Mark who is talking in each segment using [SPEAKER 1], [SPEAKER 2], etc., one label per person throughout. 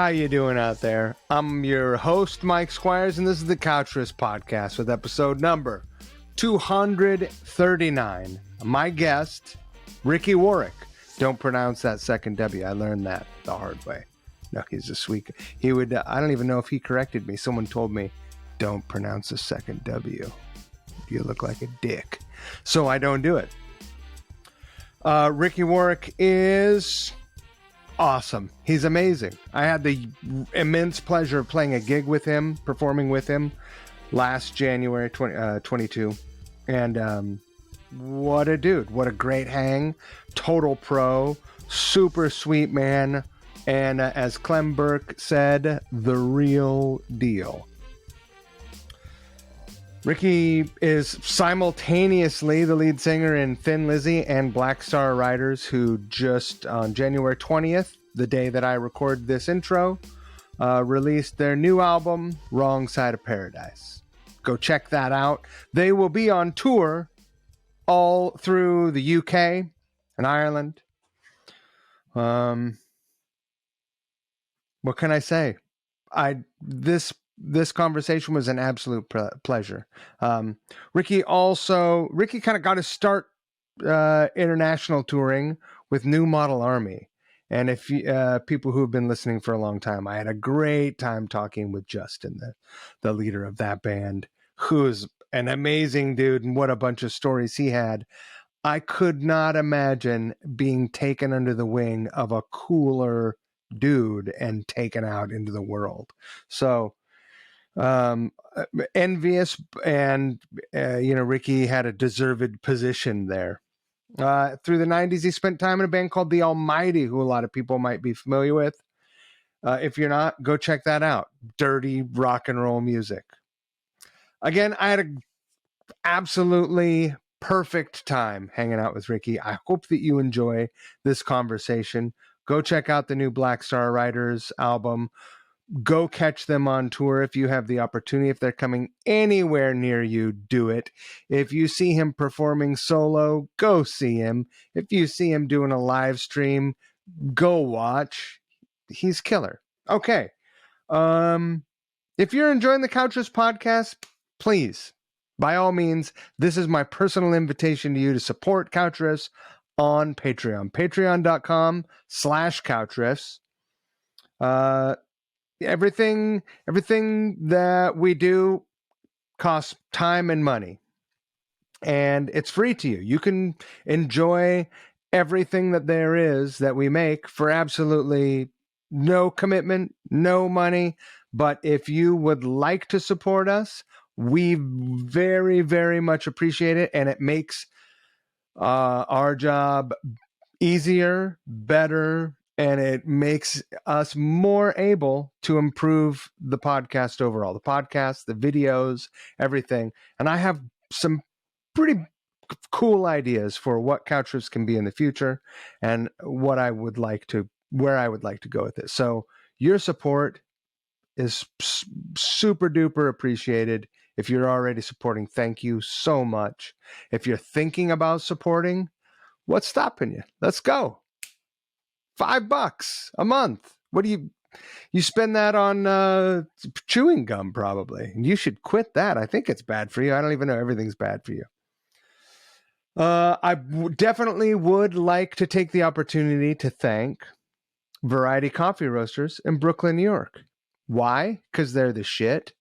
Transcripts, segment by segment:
[SPEAKER 1] How you doing out there? I'm your host, Mike Squires, and this is the Guitarist Podcast with episode number 239. My guest, Ricky Warwick. Don't pronounce that second W. I learned that the hard way. No, he's a sweet. He would. I don't even know if he corrected me. Someone told me, "Don't pronounce the second W. You look like a dick." So I don't do it. Ricky Warwick is awesome. He's amazing. I had the immense pleasure of playing a gig with him, performing with him last January 2022. And what a dude. What a great hang. Total pro. Super sweet man. And as Clem Burke said, the real deal. Ricky is simultaneously the lead singer in Thin Lizzy and Black Star Riders, who just on January 20th, the day that I record this intro, released their new album, Wrong Side of Paradise. Go check that out. They will be on tour all through the UK and Ireland. What can I say? This conversation was an absolute pleasure. Ricky kind of got his start international touring with New Model Army. And if people who have been listening for a long time, I had a great time talking with Justin, the leader of that band, who's an amazing dude, and what a bunch of stories he had. I could not imagine being taken under the wing of a cooler dude and taken out into the world. So envious, and Ricky had a deserved position there. Through the 90s, he spent time in a band called The Almighty, who a lot of people might be familiar with. If you're not, go check that out. Dirty rock and roll music. Again, I had an absolutely perfect time hanging out with Ricky. I hope that you enjoy this conversation. Go check out the new Black Star Riders album. Go catch them on tour if you have the opportunity. If they're coming anywhere near you, do it. If you see him performing solo, go see him. If you see him doing a live stream, go watch. He's killer. Okay. If you're enjoying the Guitarist Podcast, please, by all means, this is my personal invitation to you to support Guitarist on Patreon. Patreon.com/Guitarist. Everything that we do costs time and money, and it's free to you. You can enjoy everything that there is that we make for absolutely no commitment, no money. But if you would like to support us, we very, very much appreciate it, and it makes our job easier, better, and it makes us more able to improve the podcast overall. The podcast, the videos, everything. And I have some pretty cool ideas for what Guitarist can be in the future, and where I would like to go with it. So your support is super duper appreciated. If you're already supporting, thank you so much. If you're thinking about supporting, what's stopping you? Let's go. $5 a month. What do you spend that on chewing gum probably? And you should quit that. I think it's bad for you. I don't even know. Everything's bad for you. I definitely would like to take the opportunity to thank Variety Coffee Roasters in Brooklyn, New York. Why? Because they're the shit.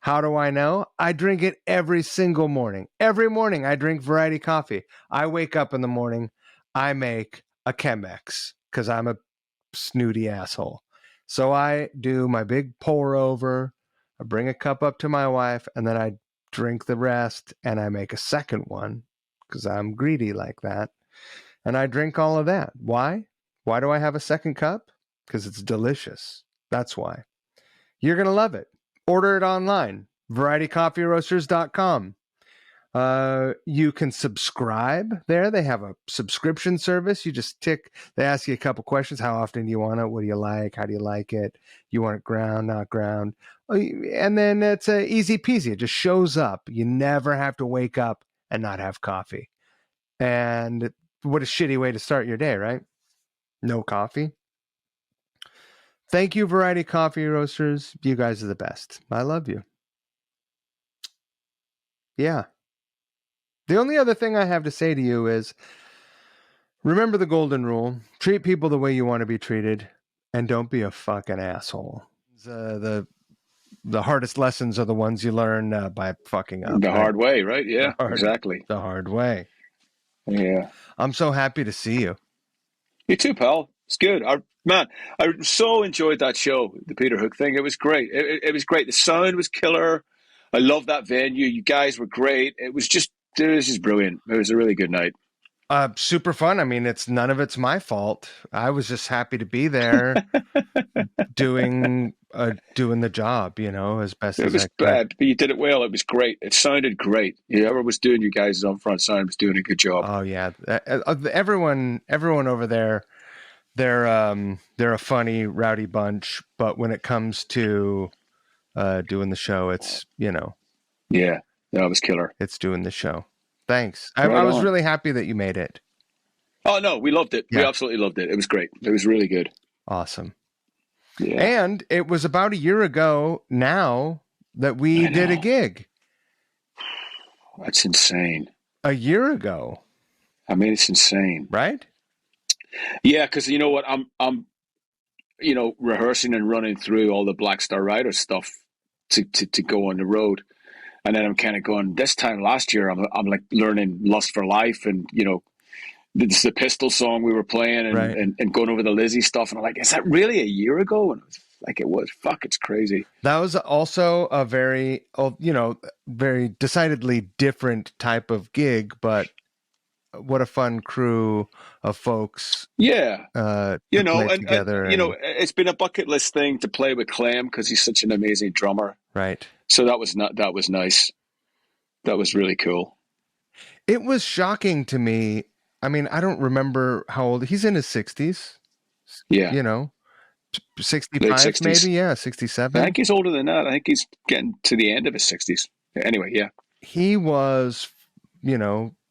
[SPEAKER 1] How do I know? I drink it every single morning. Every morning I drink Variety Coffee. I wake up in the morning, I make a Chemex because I'm a snooty asshole. So I do my big pour over, I bring a cup up to my wife, and then I drink the rest, and I make a second one because I'm greedy like that. And I drink all of that. Why? Why do I have a second cup? Because it's delicious. That's why. You're going to love it. Order it online, varietycoffeeroasters.com. You can subscribe there. They have a subscription service. You just tick. They ask you a couple questions. How often do you want it? What do you like? How do you like it? You want it ground, not ground? And then it's easy peasy. It just shows up. You never have to wake up and not have coffee. And what a shitty way to start your day, right? No coffee. Thank you, Variety Coffee Roasters. You guys are the best. I love you. Yeah. The only other thing I have to say to you is remember the golden rule. Treat people the way you want to be treated, and don't be a fucking asshole. The hardest lessons are the ones you learn by fucking up,
[SPEAKER 2] The
[SPEAKER 1] right?
[SPEAKER 2] hard way, right? Yeah,
[SPEAKER 1] The
[SPEAKER 2] exactly.
[SPEAKER 1] hard way.
[SPEAKER 2] Yeah.
[SPEAKER 1] I'm so happy to see you.
[SPEAKER 2] You too, pal. It's good. I so enjoyed that show, the Peter Hook thing. It was great. It was great. The sound was killer. I love that venue. You guys were great. It was just brilliant. It was a really good night.
[SPEAKER 1] Super fun. I mean, none of it's my fault. I was just happy to be there doing the job, as best
[SPEAKER 2] It
[SPEAKER 1] as
[SPEAKER 2] was
[SPEAKER 1] I could.
[SPEAKER 2] bad, but you did it well. It was great. It sounded great. Whoever was doing you guys' on front sound was doing a good job.
[SPEAKER 1] Oh yeah, everyone over there, they're a funny, rowdy bunch. But when it comes to doing the show, it's
[SPEAKER 2] Yeah, that was killer.
[SPEAKER 1] it's doing the show. Thanks. I
[SPEAKER 2] Right
[SPEAKER 1] was
[SPEAKER 2] on.
[SPEAKER 1] really happy that you made it.
[SPEAKER 2] Oh no, we loved it. We
[SPEAKER 1] Yeah,
[SPEAKER 2] absolutely loved it. It was great. It was really good.
[SPEAKER 1] awesome.
[SPEAKER 2] Yeah,
[SPEAKER 1] And it was about a year ago now that we
[SPEAKER 2] I
[SPEAKER 1] did a
[SPEAKER 2] know.
[SPEAKER 1] gig.
[SPEAKER 2] That's insane.
[SPEAKER 1] A year ago,
[SPEAKER 2] I mean, it's insane.
[SPEAKER 1] right?
[SPEAKER 2] Yeah, because you know what, I'm rehearsing and running through all the Black Star Rider stuff to go on the road, and then I'm kind of going. This time last year, I'm like learning Lust for Life, and this is the Pistol song we were playing, and,
[SPEAKER 1] Right.
[SPEAKER 2] and going over the Lizzy stuff, and I'm like, is that really a year ago? And it was like, it was. Fuck, it's crazy.
[SPEAKER 1] That was also a very, very decidedly different type of gig, but what a fun crew of folks
[SPEAKER 2] Yeah.
[SPEAKER 1] to play
[SPEAKER 2] And
[SPEAKER 1] together. And
[SPEAKER 2] it's been a bucket list thing to play with Clem because he's such an amazing drummer.
[SPEAKER 1] right.
[SPEAKER 2] So that was nice. That was really cool.
[SPEAKER 1] It was shocking to me. I mean, I don't remember how old he's in his 60s,
[SPEAKER 2] Yeah,
[SPEAKER 1] you know,
[SPEAKER 2] late
[SPEAKER 1] 65
[SPEAKER 2] 60s.
[SPEAKER 1] maybe. Yeah,
[SPEAKER 2] I
[SPEAKER 1] 67.
[SPEAKER 2] think he's older than that. I think he's getting to the end of his 60s. Anyway, yeah.
[SPEAKER 1] He was,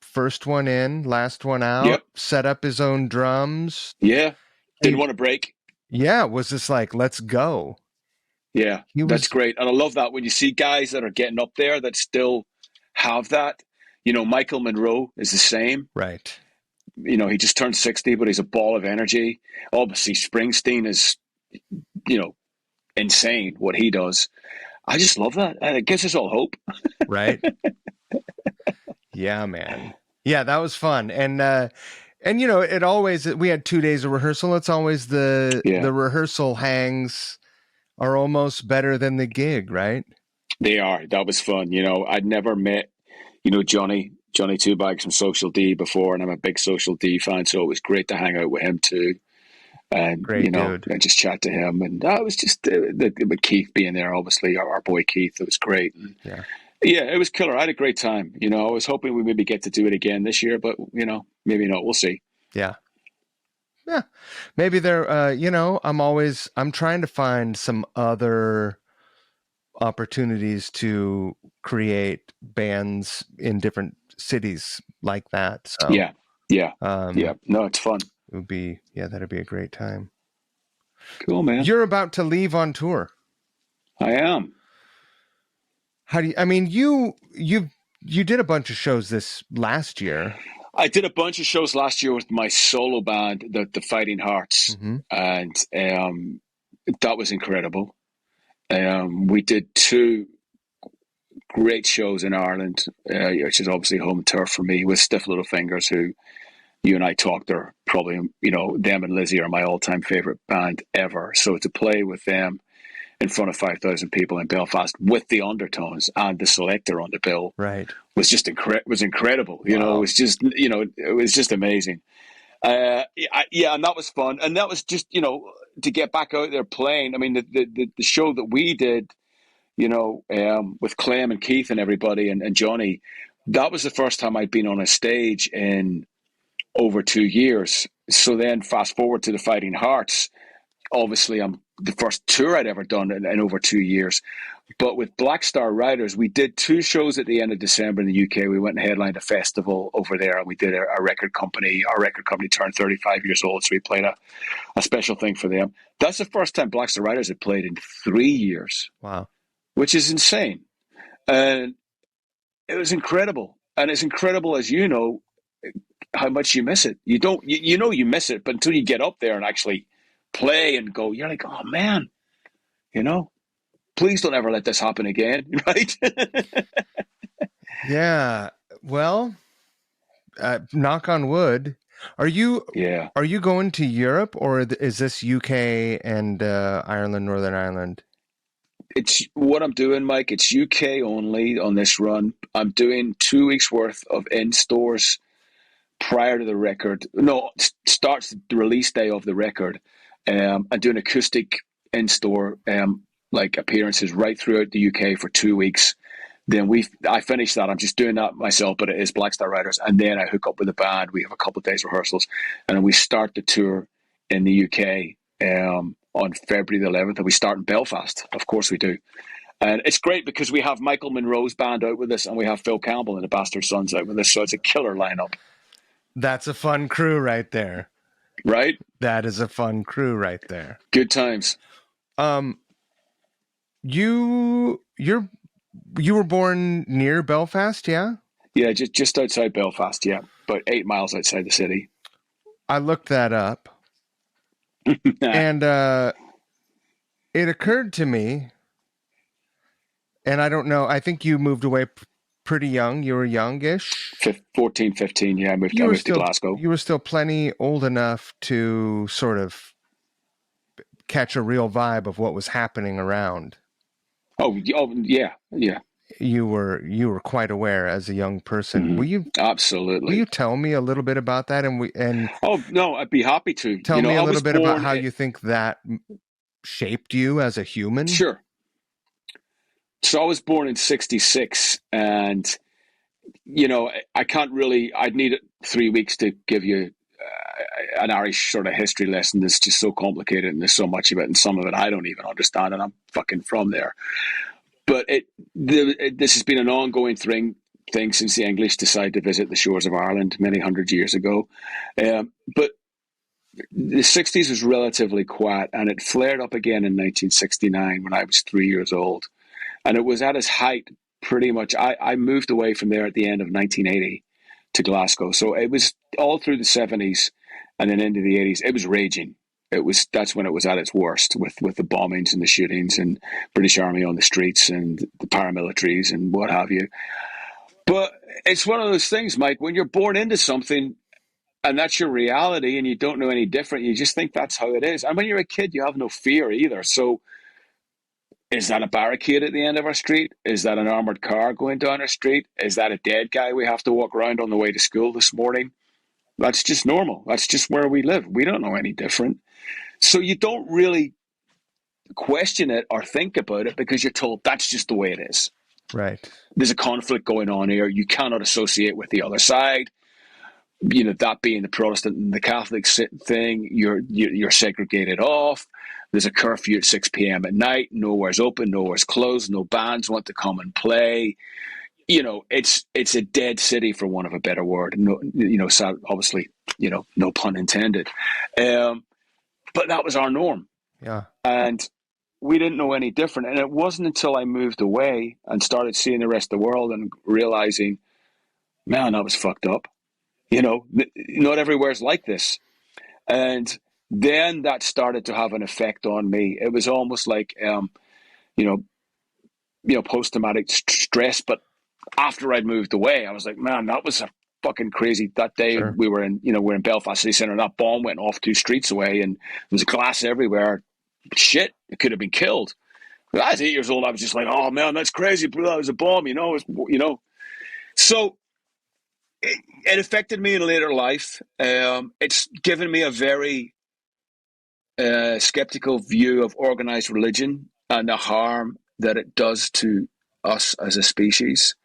[SPEAKER 1] first one in, last one out,
[SPEAKER 2] Yep.
[SPEAKER 1] set up his own drums.
[SPEAKER 2] Yeah. Didn't
[SPEAKER 1] He,
[SPEAKER 2] want to break.
[SPEAKER 1] yeah, was just like, let's go.
[SPEAKER 2] Yeah.
[SPEAKER 1] He
[SPEAKER 2] That's
[SPEAKER 1] was
[SPEAKER 2] great. And I love that when you see guys that are getting up there that still have that. Michael Monroe is the same.
[SPEAKER 1] right.
[SPEAKER 2] He just turned 60, but he's a ball of energy. Obviously, Springsteen is, you know, insane what he does. I just love that. And it gives us all hope.
[SPEAKER 1] Right. Yeah, man. Yeah, that was fun. And it always we had 2 days of rehearsal. It's always the
[SPEAKER 2] Yeah,
[SPEAKER 1] rehearsal hangs are almost better than the gig, right?
[SPEAKER 2] they are. That was fun. I'd never met, Johnny Two Bags from Social D before, and I'm a big Social D fan, so it was great to hang out with him too. And,
[SPEAKER 1] Great dude.
[SPEAKER 2] and just chat to him. And that was just with Keith being there, obviously, our boy Keith. It was great. And
[SPEAKER 1] Yeah.
[SPEAKER 2] yeah, it was killer. I had a great time. I was hoping we maybe get to do it again this year, but, maybe not. We'll see.
[SPEAKER 1] Yeah. Yeah. Maybe I'm trying to find some other opportunities to create bands in different cities like that. So
[SPEAKER 2] Yeah. Yeah. Yeah.
[SPEAKER 1] um
[SPEAKER 2] No, it's fun.
[SPEAKER 1] that'd be a great time.
[SPEAKER 2] Cool, man.
[SPEAKER 1] You're about to leave on tour.
[SPEAKER 2] I am.
[SPEAKER 1] How do you, I mean, you did a bunch of shows this last year.
[SPEAKER 2] I did a bunch of shows last year with my solo band, the Fighting Hearts,
[SPEAKER 1] Mm-hmm.
[SPEAKER 2] and that was incredible. We did two great shows in Ireland, which is obviously home turf for me, with Stiff Little Fingers, who you and I talked are probably, them and Lizzy are my all-time favorite band ever. So to play with them in front of 5,000 people in Belfast with the Undertones and the Selector on the bill
[SPEAKER 1] Right.
[SPEAKER 2] was just was incredible.
[SPEAKER 1] Wow.
[SPEAKER 2] It was just amazing. Yeah, and that was fun, and that was just to get back out there playing. I mean, the show that we did, with Clem and Keith and everybody and Johnny, that was the first time I'd been on a stage in over 2 years. So then, fast forward to the Fighting Hearts. Obviously, I'm the first tour I'd ever done in over 2 years. But with Black Star Riders, we did 2 shows at the end of December in the UK. We went and headlined a festival over there, and we did a record company. Our record company turned 35 years old, so we played a special thing for them. That's the first time Black Star Riders had played in 3 years,
[SPEAKER 1] Wow.
[SPEAKER 2] which is insane. And it was incredible. And it's incredible, as you know, how much you miss it. You don't, you know, you miss it, but until you get up there and actually play and go, you're like, oh man, you know, please don't ever let this happen again, right?
[SPEAKER 1] Yeah. Well, knock on wood. Are you
[SPEAKER 2] Yeah.
[SPEAKER 1] are you going to Europe, or is this UK and Ireland, Northern Ireland?
[SPEAKER 2] It's what I'm doing, Mike. It's UK only on this run. I'm doing 2 weeks worth of in stores prior to the record. No, starts the release day of the record. I'm doing acoustic in store like appearances right throughout the UK for 2 weeks. Then I finish that. I'm just doing that myself, but it is Black Star Riders. And then I hook up with the band. We have a couple of days rehearsals, and then we start the tour in the UK on February the 11th, and we start in Belfast. Of course we do. And it's great because we have Michael Monroe's band out with us, and we have Phil Campbell and the Bastard Sons out with us. So it's a killer lineup,
[SPEAKER 1] That's a fun crew right there.
[SPEAKER 2] right?
[SPEAKER 1] That is a fun crew right there.
[SPEAKER 2] Good times.
[SPEAKER 1] Um, you were born near Belfast, yeah?
[SPEAKER 2] Yeah, just outside Belfast. Yeah, about 8 miles outside the city.
[SPEAKER 1] I looked that up, and it occurred to me, and I don't know. I think you moved away pretty young. You were youngish.
[SPEAKER 2] 14, 15. Yeah,
[SPEAKER 1] You
[SPEAKER 2] I
[SPEAKER 1] were
[SPEAKER 2] moved to
[SPEAKER 1] still
[SPEAKER 2] Glasgow.
[SPEAKER 1] you were still plenty old enough to sort of catch a real vibe of what was happening around.
[SPEAKER 2] Oh, yeah, yeah.
[SPEAKER 1] You were quite aware as a young person.
[SPEAKER 2] Mm-hmm.
[SPEAKER 1] Will you
[SPEAKER 2] Absolutely.
[SPEAKER 1] tell me a little bit about that, and
[SPEAKER 2] Oh no, I'd be happy to.
[SPEAKER 1] tell me a
[SPEAKER 2] I was
[SPEAKER 1] little bit about
[SPEAKER 2] born.
[SPEAKER 1] how you think that shaped you as a human?
[SPEAKER 2] Sure. So I was born in '66, and I can't really. I'd need 3 weeks to give you an Irish sort of history lesson that's just so complicated, and there's so much of it, and some of it I don't even understand, and I'm fucking from there. But this has been an ongoing thing since the English decided to visit the shores of Ireland many hundred years ago. But the '60s was relatively quiet, and it flared up again in 1969 when I was 3 years old. And it was at its height pretty much. I moved away from there at the end of 1980 to Glasgow. So it was all through the '70s and then into the '80s. It was raging. That's when it was at its worst with the bombings and the shootings and British Army on the streets and the paramilitaries and what have you. But it's one of those things, Mike, when you're born into something and that's your reality and you don't know any different, you just think that's how it is. And when you're a kid, you have no fear either. So is that a barricade at the end of our street? Is that an armored car going down our street? Is that a dead guy we have to walk around on the way to school this morning? That's just normal. That's just where we live. We don't know any different. So you don't really question it or think about it because you're told that's just the way it is.
[SPEAKER 1] Right.
[SPEAKER 2] There's a conflict going on here. You cannot associate with the other side. That being the Protestant and the Catholic thing, you're segregated off. There's a curfew at 6 p.m. at night. Nowhere's open, nowhere's closed. No bands want to come and play. It's a dead city, for want of a better word. No, obviously, no pun intended. But that was our norm,
[SPEAKER 1] Yeah.
[SPEAKER 2] and we didn't know any different. And it wasn't until I moved away and started seeing the rest of the world and realizing, man, that was fucked up. Not everywhere's like this. And then that started to have an effect on me. It was almost like, you know, post-traumatic stress. But after I'd moved away, I was like, man, that was a fucking crazy. That day
[SPEAKER 1] Sure.
[SPEAKER 2] we're in Belfast City Centre, and that bomb went off 2 streets away, and there was glass everywhere. Shit, it could have been killed. When I was 8 years old, I was just like, oh man, that's crazy, bro. That was a bomb, So it affected me in later life. It's given me a very skeptical view of organized religion and the harm that it does to us as a species.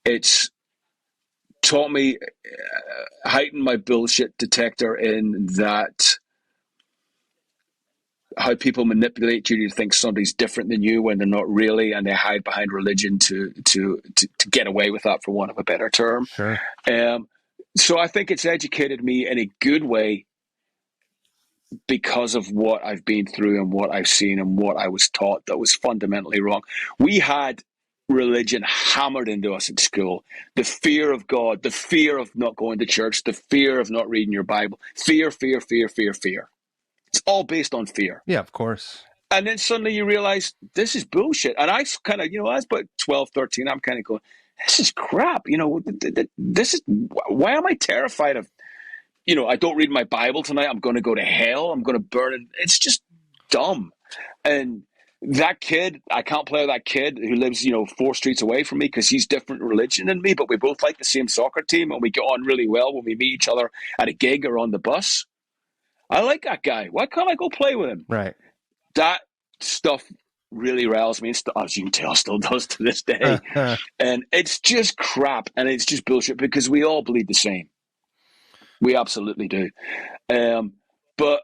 [SPEAKER 2] It's taught me, heightened my bullshit detector in that how people manipulate you to think somebody's different than you when they're not really, and they hide behind religion to get away with that, for want of a better term.
[SPEAKER 1] Sure.
[SPEAKER 2] So I think it's educated me in a good way because of what I've been through and what I've seen and what I was taught that was fundamentally wrong. We had religion hammered into us in school. The fear of God, the fear of not going to church, the fear of not reading your Bible. Fear, fear, fear, fear, fear. It's all based on fear.
[SPEAKER 1] Yeah, of course.
[SPEAKER 2] And then suddenly you realize this is bullshit. And I kind of, I was about 12, 13. I'm kind of going, this is crap. This is, why am I terrified of, I don't read my Bible tonight. I'm going to go to hell. I'm going to burn it. It's just dumb. And that kid, I can't play with that kid who lives, 4 streets away from me because he's different religion than me, but we both like the same soccer team and we get on really well when we meet each other at a gig or on the bus. I like that guy. Why can't I go play with him?
[SPEAKER 1] Right.
[SPEAKER 2] That stuff really riles me, as you can tell, still does to this day. And it's just crap and it's just bullshit because we all bleed the same. We absolutely do. But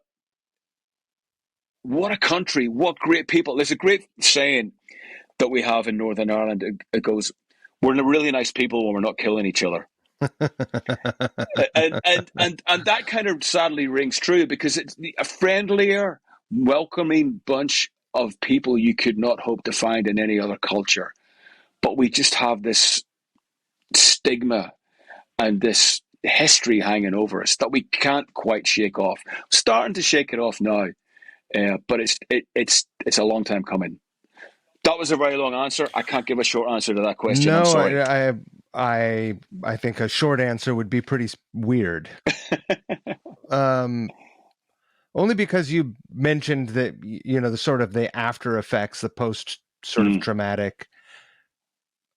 [SPEAKER 2] what a country, what great people. There's a great saying that we have in Northern Ireland. It goes, we're really nice people when we're not killing each other. and that kind of sadly rings true because it's a friendlier, welcoming bunch of people you could not hope to find in any other culture. But we just have this stigma and this history hanging over us that we can't quite shake off. Starting to shake it off now, but it's a long time coming. That was a very long answer. I can't give a short answer to that question.
[SPEAKER 1] No,
[SPEAKER 2] I'm sorry.
[SPEAKER 1] I think a short answer would be pretty weird. Only because you mentioned that, the sort of the after effects, the post sort of traumatic.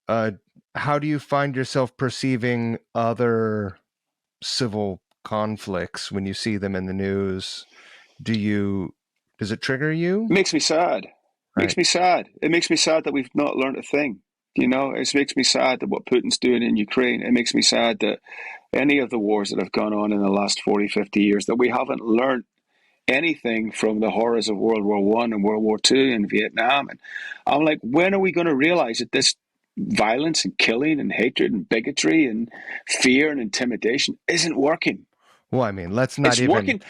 [SPEAKER 1] How do you find yourself perceiving other civil conflicts when you see them in the news? Does it trigger you?
[SPEAKER 2] It makes me sad.
[SPEAKER 1] Right.
[SPEAKER 2] Makes me sad. It makes me sad that we've not learned a thing. It makes me sad that what Putin's doing in Ukraine. It makes me sad that any of the wars that have gone on in the last 40, 50 years, that we haven't learned anything from the horrors of World War I and World War II and Vietnam. And I'm like, when are we going to realize that this violence and killing and hatred and bigotry and fear and intimidation isn't working?
[SPEAKER 1] Well, I mean, let's not even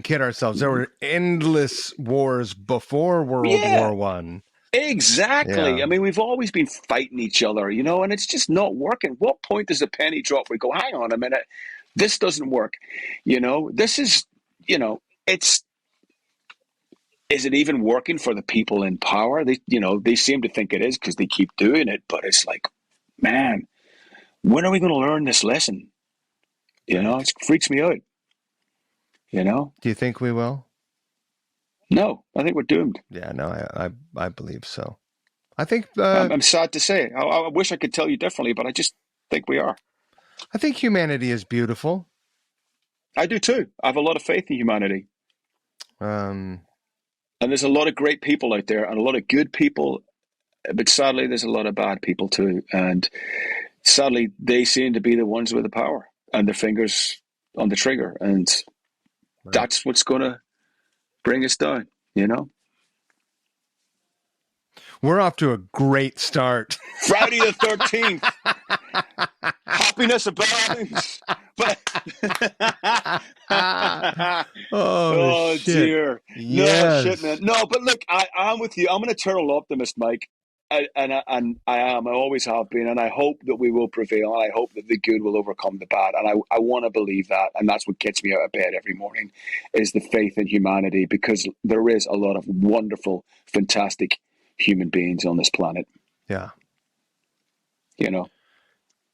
[SPEAKER 1] kid ourselves. There were endless wars before World War One.
[SPEAKER 2] Exactly.
[SPEAKER 1] Yeah.
[SPEAKER 2] I mean, we've always been fighting each other, and it's just not working. What point does a penny drop? We go, hang on a minute, this doesn't work. This is, is it even working for the people in power? They seem to think it is because they keep doing it, but it's like, man, when are we going to learn this lesson? It freaks me out.
[SPEAKER 1] Do you think we will?
[SPEAKER 2] No, I think we're doomed.
[SPEAKER 1] Yeah, no, I believe so. I think
[SPEAKER 2] I'm sad to say. I wish I could tell you differently, but I just think we are.
[SPEAKER 1] I think humanity is beautiful.
[SPEAKER 2] I do too. I have a lot of faith in humanity. And there's a lot of great people out there and a lot of good people, but sadly there's a lot of bad people too. And sadly they seem to be the ones with the power and their fingers on the trigger. And that's what's going to bring us down,
[SPEAKER 1] We're off to a great start.
[SPEAKER 2] Friday the 13th. Happiness abounds. Oh
[SPEAKER 1] shit.
[SPEAKER 2] Dear.
[SPEAKER 1] Yes.
[SPEAKER 2] No, shit, man. No, but look, I'm with you. I'm an eternal optimist, Mike. I am. I always have been. And I hope that we will prevail. And I hope that the good will overcome the bad. And I want to believe that. And that's what gets me out of bed every morning is the faith in humanity, because there is a lot of wonderful, fantastic human beings on this planet.
[SPEAKER 1] Yeah.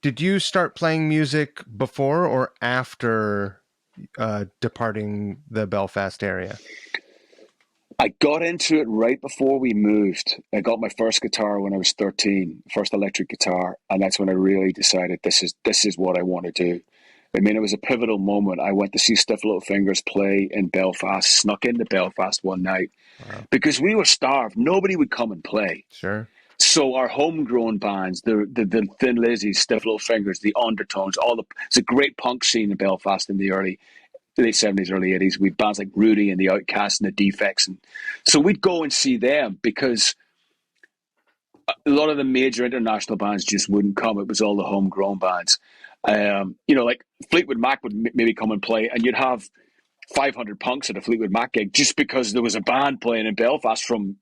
[SPEAKER 2] Did
[SPEAKER 1] you start playing music before or after departing the Belfast area?
[SPEAKER 2] I got into it right before we moved. I got my first guitar when I was 13, first electric guitar, and that's when I really decided this is what I want to do. I mean, it was a pivotal moment. I went to see Stiff Little Fingers play in Belfast, snuck into Belfast one night because we were starved. Nobody would come and play.
[SPEAKER 1] Sure.
[SPEAKER 2] So our homegrown bands, the Thin Lizzy, Stiff Little Fingers, the Undertones, it's a great punk scene in Belfast in the early late 70s, early 80s. We'd bands like Rudy and the Outcasts and the Defects. And so we'd go and see them because a lot of the major international bands just wouldn't come. It was all the homegrown bands. Like Fleetwood Mac would maybe come and play, and you'd have 500 punks at a Fleetwood Mac gig just because there was a band playing in Belfast from,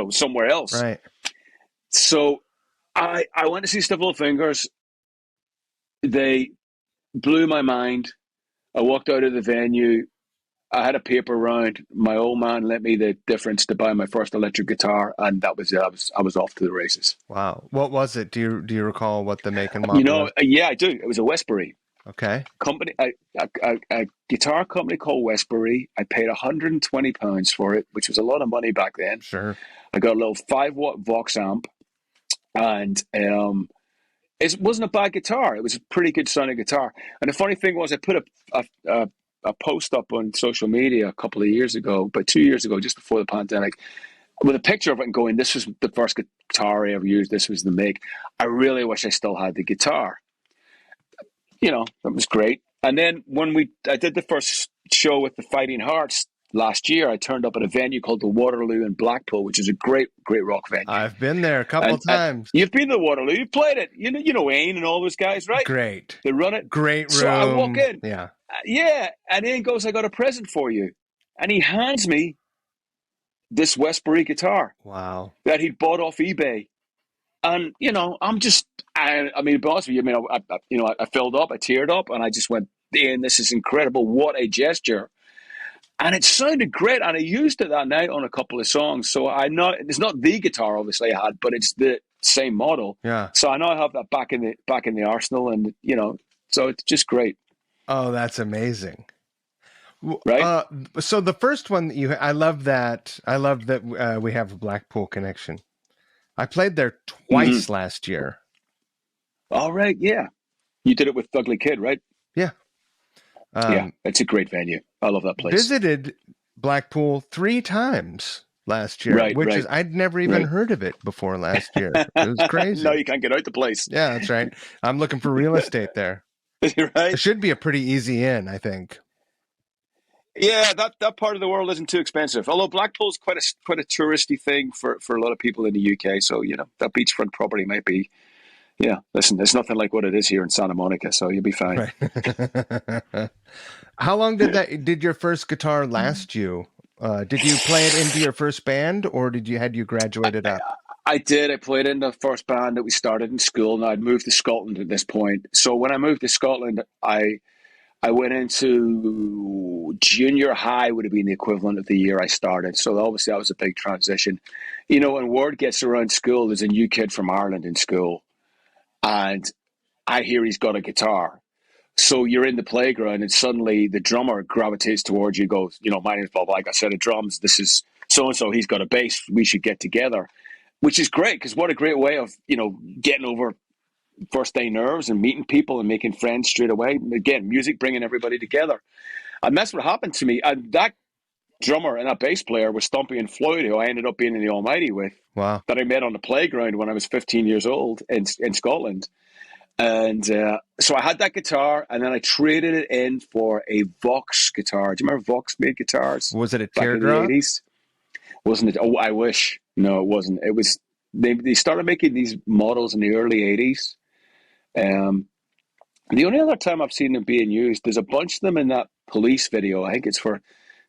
[SPEAKER 2] somewhere else.
[SPEAKER 1] Right.
[SPEAKER 2] So I went to see Stiff Little Fingers. They blew my mind. I walked out of the venue. I had a paper round. My old man lent me the difference to buy my first electric guitar, and that was it. I was off to the races.
[SPEAKER 1] Wow. What was it? Do you recall what the make and model was?
[SPEAKER 2] Yeah, I do. It was a Westbury
[SPEAKER 1] Okay.
[SPEAKER 2] company, a guitar company called Westbury. I paid £120 for it, which was a lot of money back then.
[SPEAKER 1] Sure.
[SPEAKER 2] I got a little 5-watt Vox amp, and it wasn't a bad guitar. It was a pretty good sounding guitar. And the funny thing was, I put a post up on social media a couple of years ago, about 2 years ago, just before the pandemic, with a picture of it and going, "This was the first guitar I ever used. This was the make. I really wish I still had the guitar." That was great. And then when I did the first show with the Fighting Hearts last year, I turned up at a venue called the Waterloo in Blackpool, which is a great, great rock venue.
[SPEAKER 1] I've been there a couple times.
[SPEAKER 2] You've been to Waterloo. You've played it. You know Ain and all those guys, right?
[SPEAKER 1] Great.
[SPEAKER 2] They run it.
[SPEAKER 1] Great room.
[SPEAKER 2] So I walk in.
[SPEAKER 1] Yeah.
[SPEAKER 2] Yeah. And Ain goes, "I got a present for you." And he hands me this Westbury guitar
[SPEAKER 1] Wow.
[SPEAKER 2] that he'd bought off eBay. And, I'm just, to be honest with you, I filled up, I teared up, and I just went, "Ian, this is incredible. What a gesture." And it sounded great. And I used it that night on a couple of songs. So I know it's not the guitar, obviously, I had, but it's the same model.
[SPEAKER 1] Yeah.
[SPEAKER 2] So I know I have that back in the arsenal, and, so it's just great.
[SPEAKER 1] Oh, that's amazing.
[SPEAKER 2] Right?
[SPEAKER 1] So the first one that I love that. I love that we have a Blackpool connection. I played there twice last year.
[SPEAKER 2] All right. Yeah. You did it with Ugly Kid, right?
[SPEAKER 1] Yeah.
[SPEAKER 2] Yeah. It's a great venue. I love that place.
[SPEAKER 1] Visited Blackpool 3 times last year, is I'd never even heard of it before last year. It was crazy.
[SPEAKER 2] No, you can't get out the place.
[SPEAKER 1] Yeah, that's right. I'm looking for real estate there.
[SPEAKER 2] Right.
[SPEAKER 1] It should be a pretty easy in, I think.
[SPEAKER 2] Yeah, that part of the world isn't too expensive. Although Blackpool's quite a touristy thing for a lot of people in the UK. So that beachfront property might be. Yeah, listen, it's nothing like what it is here in Santa Monica, so you'll be fine.
[SPEAKER 1] Right. How long did your first guitar last you? Did you play it into your first band, or had you graduated up?
[SPEAKER 2] I did. I played in the first band that we started in school, and I'd moved to Scotland at this point. So when I moved to Scotland, I went into junior high, would have been the equivalent of the year I started. So obviously that was a big transition. When word gets around school, there's a new kid from Ireland in school, and I hear he's got a guitar. So you're in the playground, and suddenly the drummer gravitates towards you, goes, "My name's Bob. I got a set of drums. This is so-and-so. He's got a bass. We should get together," which is great, because what a great way of, getting over first day nerves and meeting people and making friends straight away. Again, music bringing everybody together. And that's what happened to me. And that drummer and that bass player was Stumpy and Floyd, who I ended up being in the Almighty with.
[SPEAKER 1] Wow.
[SPEAKER 2] That I met on the playground when I was 15 years old in Scotland. And so I had that guitar, and then I traded it in for a Vox guitar. Do you remember Vox made guitars?
[SPEAKER 1] Was it a
[SPEAKER 2] back in the
[SPEAKER 1] teardrop?
[SPEAKER 2] 80s? Wasn't it? Oh, I wish. No, it wasn't. It was. They started making these models in the early 80s. The only other time I've seen them being used, there's a bunch of them in that Police video. I think it's for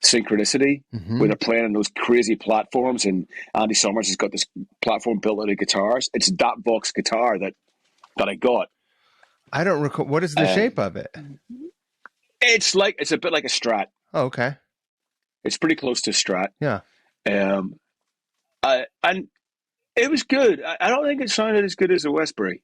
[SPEAKER 2] Synchronicity, where they're playing on those crazy platforms, and Andy Summers has got this platform built out of guitars. It's that Vox guitar that I got.
[SPEAKER 1] I don't recall. What is the shape of it?
[SPEAKER 2] It's a bit like a Strat.
[SPEAKER 1] Oh, okay.
[SPEAKER 2] It's pretty close to a Strat.
[SPEAKER 1] Yeah.
[SPEAKER 2] And it was good. I don't think it sounded as good as a Westbury,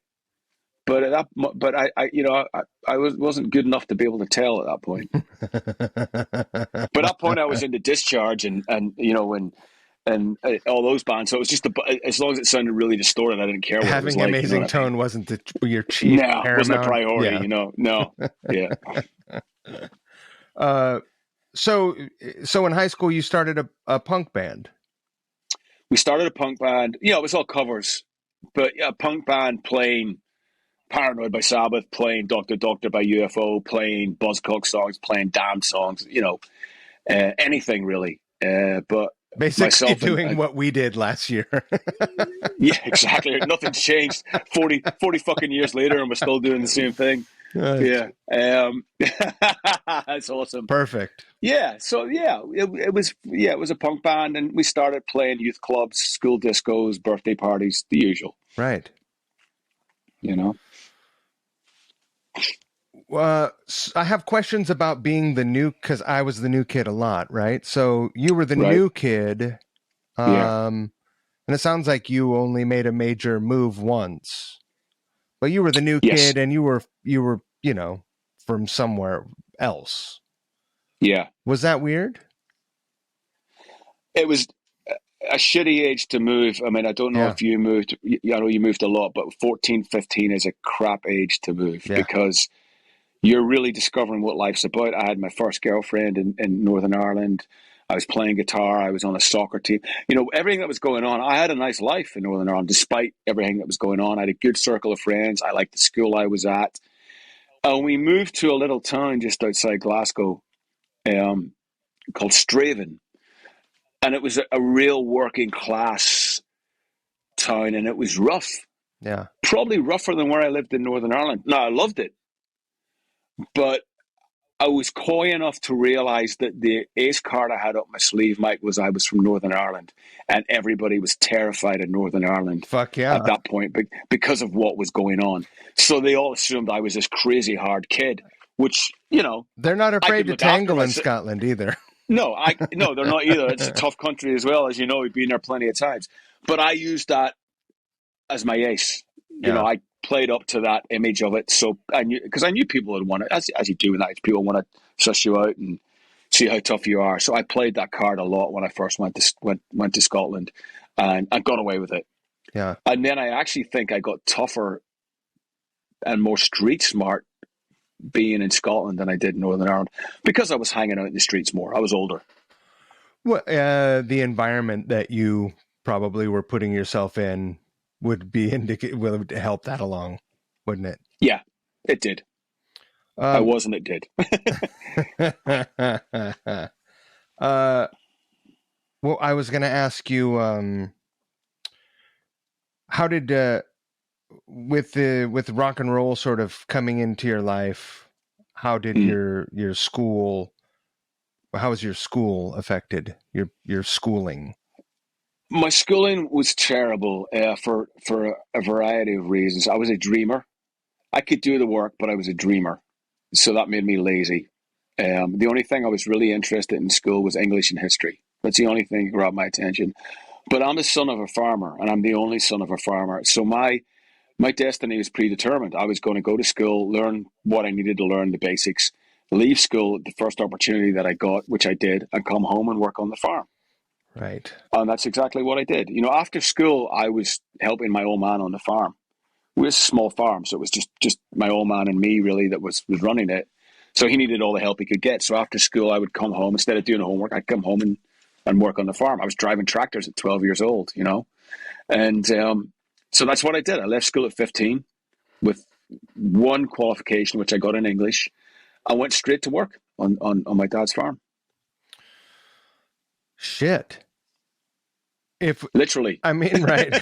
[SPEAKER 2] but I wasn't good enough to be able to tell at that point. But at that point, I was into Discharge and all those bands. So it was just as long as it sounded really distorted, I didn't care what
[SPEAKER 1] Having
[SPEAKER 2] it was like.
[SPEAKER 1] Amazing Tone wasn't your chief.
[SPEAKER 2] No, it wasn't a priority.
[SPEAKER 1] Yeah.
[SPEAKER 2] No, yeah.
[SPEAKER 1] So in high school, you started a punk band.
[SPEAKER 2] We started a punk band. It was all covers, but a punk band playing Paranoid by Sabbath, playing Doctor Doctor by UFO, playing Buzzcock songs, playing Damn songs, anything really. But
[SPEAKER 1] Basically
[SPEAKER 2] myself
[SPEAKER 1] doing what we did last year.
[SPEAKER 2] yeah, exactly. Nothing's changed 40 fucking years later, and we're still doing the same thing. Yeah. That's awesome.
[SPEAKER 1] Perfect.
[SPEAKER 2] Yeah. So yeah, it was a punk band, and we started playing youth clubs, school discos, birthday parties, the usual.
[SPEAKER 1] Right.
[SPEAKER 2] You know.
[SPEAKER 1] I have questions about being the new, because I was the new kid a lot, right? So you were the
[SPEAKER 2] Right.
[SPEAKER 1] new kid,
[SPEAKER 2] Yeah.
[SPEAKER 1] and it sounds like you only made a major move once, but you were the new
[SPEAKER 2] Yes.
[SPEAKER 1] kid, and you were from somewhere else.
[SPEAKER 2] Yeah.
[SPEAKER 1] Was that weird?
[SPEAKER 2] It was a shitty age to move. I mean, I don't know
[SPEAKER 1] Yeah.
[SPEAKER 2] if you moved. I know you moved a lot, but 14, 15 is a crap age to move
[SPEAKER 1] Yeah.
[SPEAKER 2] because you're really discovering what life's about. I had my first girlfriend in Northern Ireland. I was playing guitar. I was on a soccer team. Everything that was going on. I had a nice life in Northern Ireland, despite everything that was going on. I had a good circle of friends. I liked the school I was at. And we moved to a little town just outside Glasgow called Straven. And it was a real working class town, and it was rough.
[SPEAKER 1] Yeah.
[SPEAKER 2] Probably rougher than where I lived in Northern Ireland. No, I loved it. But I was coy enough to realize that the ace card I had up my sleeve, Mike, was I was from Northern Ireland, and everybody was terrified of Northern Ireland
[SPEAKER 1] Fuck yeah.
[SPEAKER 2] at that point because of what was going on. So they all assumed I was this crazy hard kid, which,
[SPEAKER 1] They're not
[SPEAKER 2] I
[SPEAKER 1] afraid
[SPEAKER 2] could
[SPEAKER 1] to
[SPEAKER 2] look after
[SPEAKER 1] tangle in
[SPEAKER 2] myself.
[SPEAKER 1] Scotland either.
[SPEAKER 2] No, they're not either. It's a tough country as well, as you know. We've been there plenty of times. But I used that as my ace.
[SPEAKER 1] Yeah.
[SPEAKER 2] I played up to that image of it. So I knew, because I knew people would want it, as you do in that. People want to suss you out and see how tough you are. So I played that card a lot when I first went to Scotland, and I got away with it.
[SPEAKER 1] Yeah.
[SPEAKER 2] And then I actually think I got tougher and more street smart being in Scotland than I did in Northern Ireland because I was hanging out in the streets more. I was older.
[SPEAKER 1] Well, the environment that you probably were putting yourself in would help that along, wouldn't it?
[SPEAKER 2] Yeah, it did. I wasn't. It did.
[SPEAKER 1] Well, I was going to ask you, how did with rock and roll sort of coming into your life, how did your school? How was your school affected? Your schooling?
[SPEAKER 2] My schooling was terrible for a variety of reasons. I was a dreamer. I could do the work, but I was a dreamer, so that made me lazy. The only thing I was really interested in school was English and history. That's the only thing that grabbed my attention. But I'm the son of a farmer, and I'm the only son of a farmer. So my destiny was predetermined. I was going to go to school, learn what I needed to learn, the basics, leave school at the first opportunity that I got, which I did, and come home and work on the farm.
[SPEAKER 1] Right.
[SPEAKER 2] And that's exactly what I did. After school, I was helping my old man on the farm. We were a small farm, so it was just my old man and me really that was running it. So he needed all the help he could get. So after school, I would come home. Instead of doing homework, I'd come home and work on the farm. I was driving tractors at 12 years old, And so that's what I did. I left school at 15 with one qualification, which I got in English. I went straight to work on my dad's farm.
[SPEAKER 1] Shit.
[SPEAKER 2] Literally.
[SPEAKER 1] I mean, right.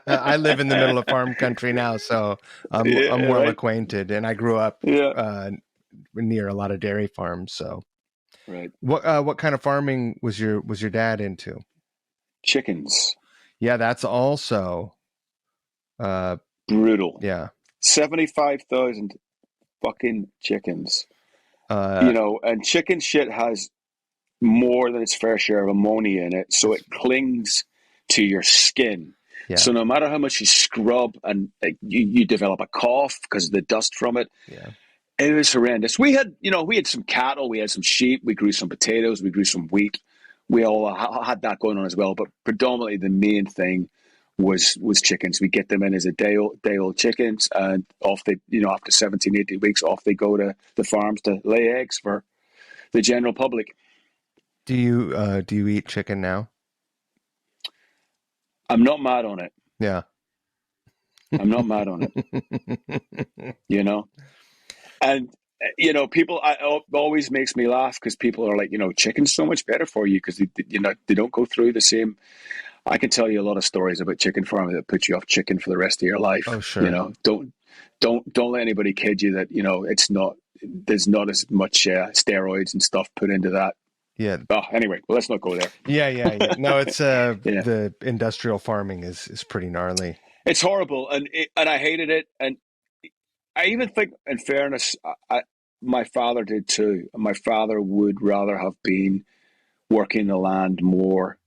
[SPEAKER 1] I live in the middle of farm country now, so I'm well acquainted, and I grew up near a lot of dairy farms. So,
[SPEAKER 2] right.
[SPEAKER 1] What kind of farming was your dad into?
[SPEAKER 2] Chickens.
[SPEAKER 1] Yeah, that's also
[SPEAKER 2] brutal.
[SPEAKER 1] Yeah,
[SPEAKER 2] 75,000 fucking chickens. And chicken shit has more than its fair share of ammonia in it, so it clings to your skin.
[SPEAKER 1] Yeah.
[SPEAKER 2] So no matter how much you scrub, and you develop a cough because of the dust from it.
[SPEAKER 1] Yeah.
[SPEAKER 2] It was horrendous. We had some cattle, we had some sheep, we grew some potatoes, we grew some wheat. We all had that going on as well, but predominantly the main thing was chickens. We get them in as a day old chickens, and off they, after 17, 18 weeks, off they go to the farms to lay eggs for the general public.
[SPEAKER 1] Do you eat chicken now?
[SPEAKER 2] I'm not mad on it.
[SPEAKER 1] Yeah.
[SPEAKER 2] I'm not mad on it, you know? And, people, always makes me laugh because people are like, chicken's so much better for you because, they don't go through the same. I can tell you a lot of stories about chicken farming that put you off chicken for the rest of your life.
[SPEAKER 1] Oh, sure.
[SPEAKER 2] Don't let anybody kid you that, it's not, there's not as much steroids and stuff put into that.
[SPEAKER 1] Yeah.
[SPEAKER 2] Oh, anyway, well, let's not go there.
[SPEAKER 1] Yeah. No, it's
[SPEAKER 2] Yeah.
[SPEAKER 1] the industrial farming is pretty gnarly.
[SPEAKER 2] It's horrible, and I hated it. And I even think, in fairness, my father did too. My father would rather have been working the land more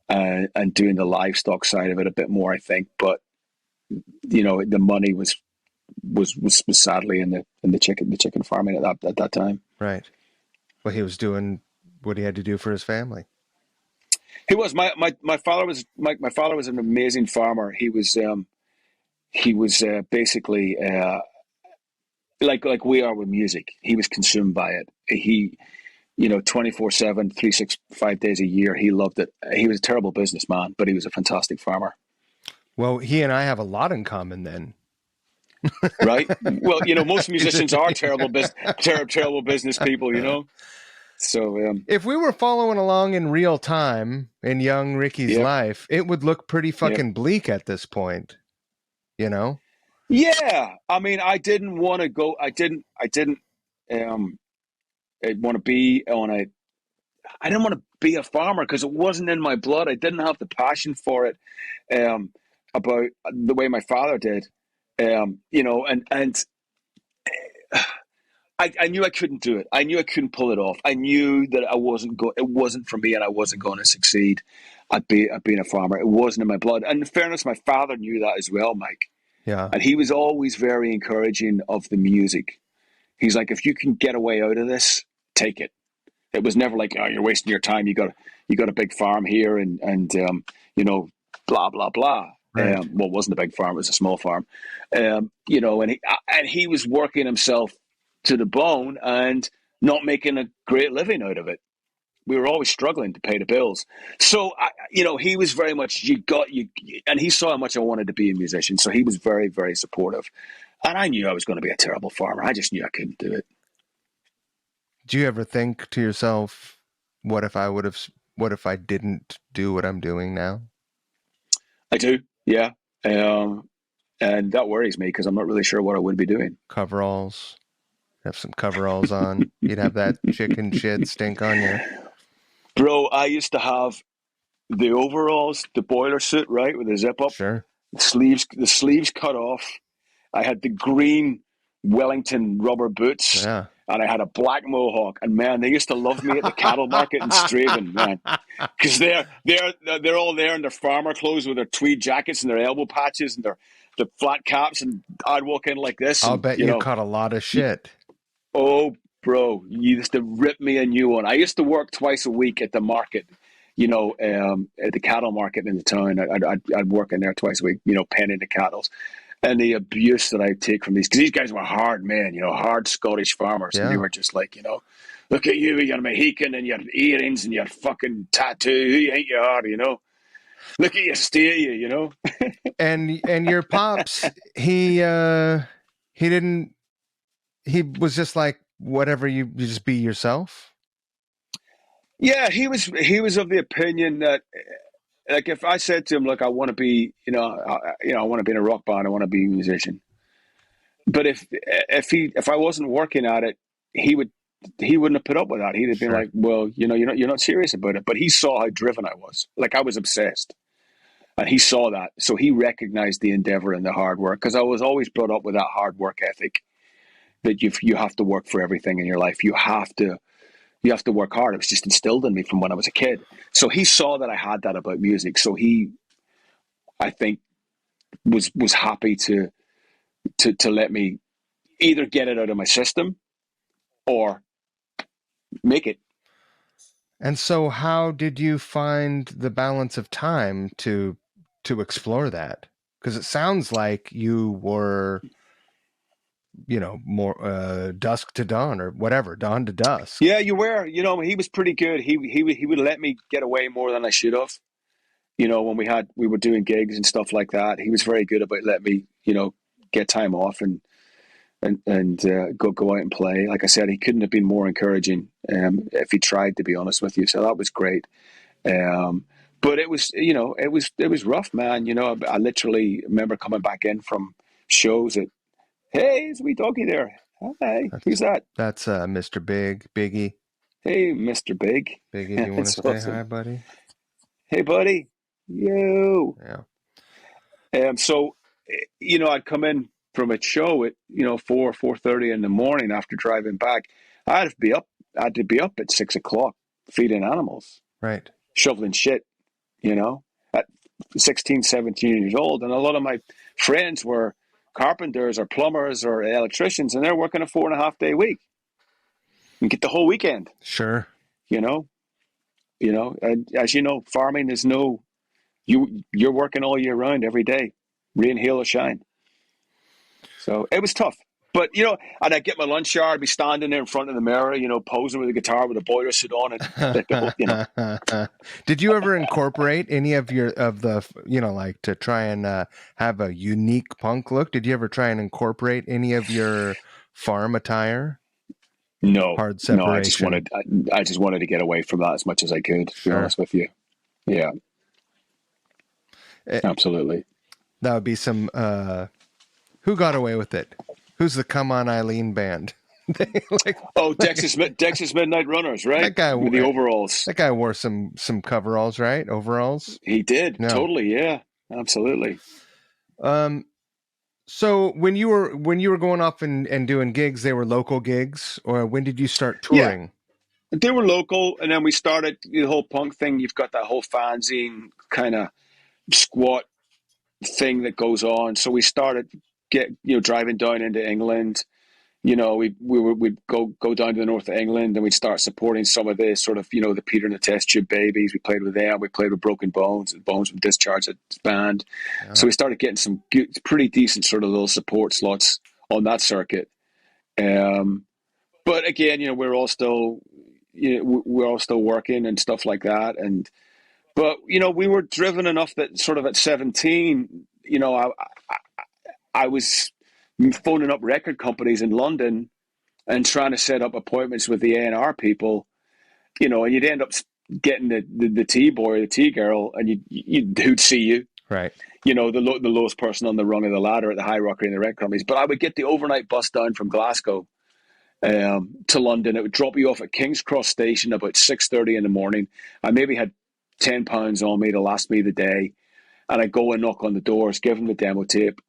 [SPEAKER 2] and doing the livestock side of it a bit more, I think. But the money was sadly in the chicken farming at that time.
[SPEAKER 1] Right. Well, he was doing what he had to do for his family.
[SPEAKER 2] He was my father was my father was an amazing farmer. He was basically like we are with music. He was consumed by it. He 24/7, 365 days a year. He loved it. He was a terrible businessman, but he was a fantastic farmer.
[SPEAKER 1] Well, he and I have a lot in common then.
[SPEAKER 2] Right? Well, most musicians are terrible business people. So
[SPEAKER 1] If we were following along in real time in young Ricky's
[SPEAKER 2] yep,
[SPEAKER 1] life, it would look pretty
[SPEAKER 2] yep.
[SPEAKER 1] fucking bleak at this point, you know?
[SPEAKER 2] Yeah. I mean, I didn't want to go. I didn't um want to be on a. I didn't want to be a farmer because it wasn't in my blood. I didn't have the passion for it. About the way my father did. And I knew I couldn't do it. I knew I couldn't pull it off. I knew that it wasn't for me, and I wasn't going to succeed at being a farmer. It wasn't in my blood. And in fairness, my father knew that as well, Mike.
[SPEAKER 1] Yeah.
[SPEAKER 2] And he was always very encouraging of the music. He's like, if you can get a way out of this, take it. It was never like, oh, you're wasting your time. You got a big farm here, and blah blah blah.
[SPEAKER 1] Right.
[SPEAKER 2] Well, it wasn't a big farm; it was a small farm. And he was working himself to the bone and not making a great living out of it. We were always struggling to pay the bills. So, he was very much and he saw how much I wanted to be a musician. So he was very, very supportive. And I knew I was going to be a terrible farmer. I just knew I couldn't do it.
[SPEAKER 1] Do you ever think to yourself, what if I didn't do what I'm doing now?
[SPEAKER 2] I do, yeah. Um, and that worries me because I'm not really sure what I would be doing.
[SPEAKER 1] Coveralls. Have some coveralls on. You'd have that chicken shit stink on you.
[SPEAKER 2] Bro, I used to have the overalls, the boiler suit, right, with the zip up,
[SPEAKER 1] Sure.
[SPEAKER 2] the sleeves cut off. I had the green Wellington rubber boots,
[SPEAKER 1] Yeah.
[SPEAKER 2] and I had a black mohawk. And man, they used to love me at the cattle market in Straven, man, because they're all there in their farmer clothes with their tweed jackets and their elbow patches and their flat caps, and I'd walk in like this,
[SPEAKER 1] I'll
[SPEAKER 2] and
[SPEAKER 1] bet you caught a lot of shit.
[SPEAKER 2] oh, bro, you used to rip me a new one. I used to work twice a week at the market, at the cattle market in the town. I'd work in there twice a week, penning the cattle. And the abuse that I take from because these guys were hard men, hard Scottish farmers. And they
[SPEAKER 1] Yeah.
[SPEAKER 2] were just like, look at you, you're Mohican and your earrings and your fucking tattoo. Who you think you are. Look at you, stay you.
[SPEAKER 1] And your pops, he didn't he was just like, whatever, you just be yourself.
[SPEAKER 2] Yeah, he was of the opinion that, like, if I said to him, look, I want to be, I want to be in a rock band, I want to be a musician. But if I wasn't working at it, he wouldn't have put up with that. He'd have been
[SPEAKER 1] Sure.
[SPEAKER 2] like, well, you're not serious about it. But he saw how driven I was. Like, I was obsessed. And he saw that. So he recognized the endeavor and the hard work, because I was always brought up with that hard work ethic, that you have to work for everything in your life. You have to work hard. It was just instilled in me from when I was a kid. So he saw that I had that about music. So he, I think, was happy to let me either get it out of my system or make it.
[SPEAKER 1] And so how did you find the balance of time to explore that? Because it sounds like you were, more dusk to dawn or whatever, dawn to dusk.
[SPEAKER 2] Yeah, you were. He was pretty good. He would let me get away more than I should have. when we were doing gigs and stuff like that, he was very good about letting me, get time off and go out and play. Like I said, he couldn't have been more encouraging if he tried, to be honest with you. So that was great. But it was, it was rough, man. I literally remember coming back in from shows at, hey, it's a wee doggy there. Hi, who's that?
[SPEAKER 1] That's Mr. Biggie.
[SPEAKER 2] Hey, Mr. Big.
[SPEAKER 1] Biggie, do you want to
[SPEAKER 2] It's
[SPEAKER 1] say hi,
[SPEAKER 2] awesome.
[SPEAKER 1] buddy?
[SPEAKER 2] Hey, buddy. Yo.
[SPEAKER 1] Yeah.
[SPEAKER 2] So, I'd come in from a show at 4:30 in the morning after driving back. I'd be up. I had to be up at 6 o'clock feeding animals,
[SPEAKER 1] Right.
[SPEAKER 2] shoveling shit. At 16, 17 years old, and a lot of my friends were carpenters or plumbers or electricians, and they're working a 4.5 day week and get the whole weekend.
[SPEAKER 1] Sure.
[SPEAKER 2] You know, and as you know, farming is you're working all year round, every day, rain, hail, or shine. So it was tough. But, and I'd get my lunch hour, I'd be standing there in front of the mirror, posing with a guitar with a boiler suit on, and
[SPEAKER 1] Did you ever incorporate any of the like to try and have a unique punk look? Did you ever try and incorporate any of your farm attire?
[SPEAKER 2] no,
[SPEAKER 1] Hard
[SPEAKER 2] no,
[SPEAKER 1] separation.
[SPEAKER 2] I just wanted to get away from that as much as I could, to be
[SPEAKER 1] Sure.
[SPEAKER 2] honest with you. Yeah,
[SPEAKER 1] It,
[SPEAKER 2] absolutely.
[SPEAKER 1] that would be some who got away with it? Who's the Come On Eileen band? Like
[SPEAKER 2] Oh, Texas Midnight Runners, right?
[SPEAKER 1] that guy.
[SPEAKER 2] With the overalls.
[SPEAKER 1] That guy wore some coveralls, right? Overalls.
[SPEAKER 2] He did.
[SPEAKER 1] No.
[SPEAKER 2] Totally, yeah. Absolutely.
[SPEAKER 1] Um. So when you were going off and doing gigs, they were local gigs, or when did you start
[SPEAKER 2] Yeah.
[SPEAKER 1] touring?
[SPEAKER 2] They were local, and then we started the whole punk thing. You've got that whole fanzine kind of squat thing that goes on. So we started driving down into England. We'd go down to the north of England, and we'd start supporting some of the sort of the Peter and the Test Tube Babies. We played with them. We played with Broken Bones. Bones would discharge a band. So we started getting some pretty decent sort of little support slots on that circuit. But again, we're all still working and stuff like that. But we were driven enough that sort of at 17, I was phoning up record companies in London and trying to set up appointments with the A&R people, and you'd end up getting the T-boy or the T-girl, and who'd see you.
[SPEAKER 1] Right.
[SPEAKER 2] The lowest person on the rung of the ladder at the hierarchy in the record companies. But I would get the overnight bus down from Glasgow to London. It would drop you off at King's Cross Station about 6:30 in the morning. I maybe had £10 on me to last me the day, and I'd go and knock on the doors, give them the demo tape.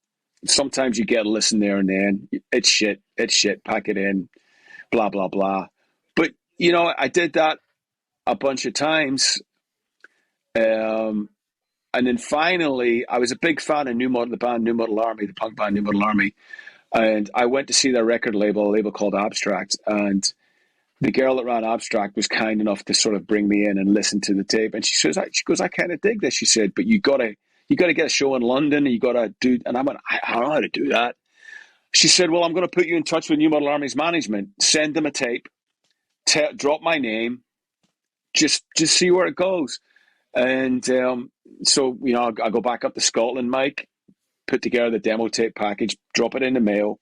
[SPEAKER 2] Sometimes you get a listen there and then. It's shit, pack it in, blah, blah, blah. But, I did that a bunch of times. And then finally, I was a big fan of the band New Model Army, the punk band New Model Army. And I went to see their record label, a label called Abstract. And the girl that ran Abstract was kind enough to sort of bring me in and listen to the tape. And she goes, I kind of dig this. She said, but you gotta get a show in London, and you gotta do. And I went, I don't know how to do that. She said, well, I'm going to put you in touch with New Model Army's management. Send them a tape. Drop my name. Just see where it goes. And so I go back up to Scotland, Mike. Put together the demo tape package. Drop it in the mail.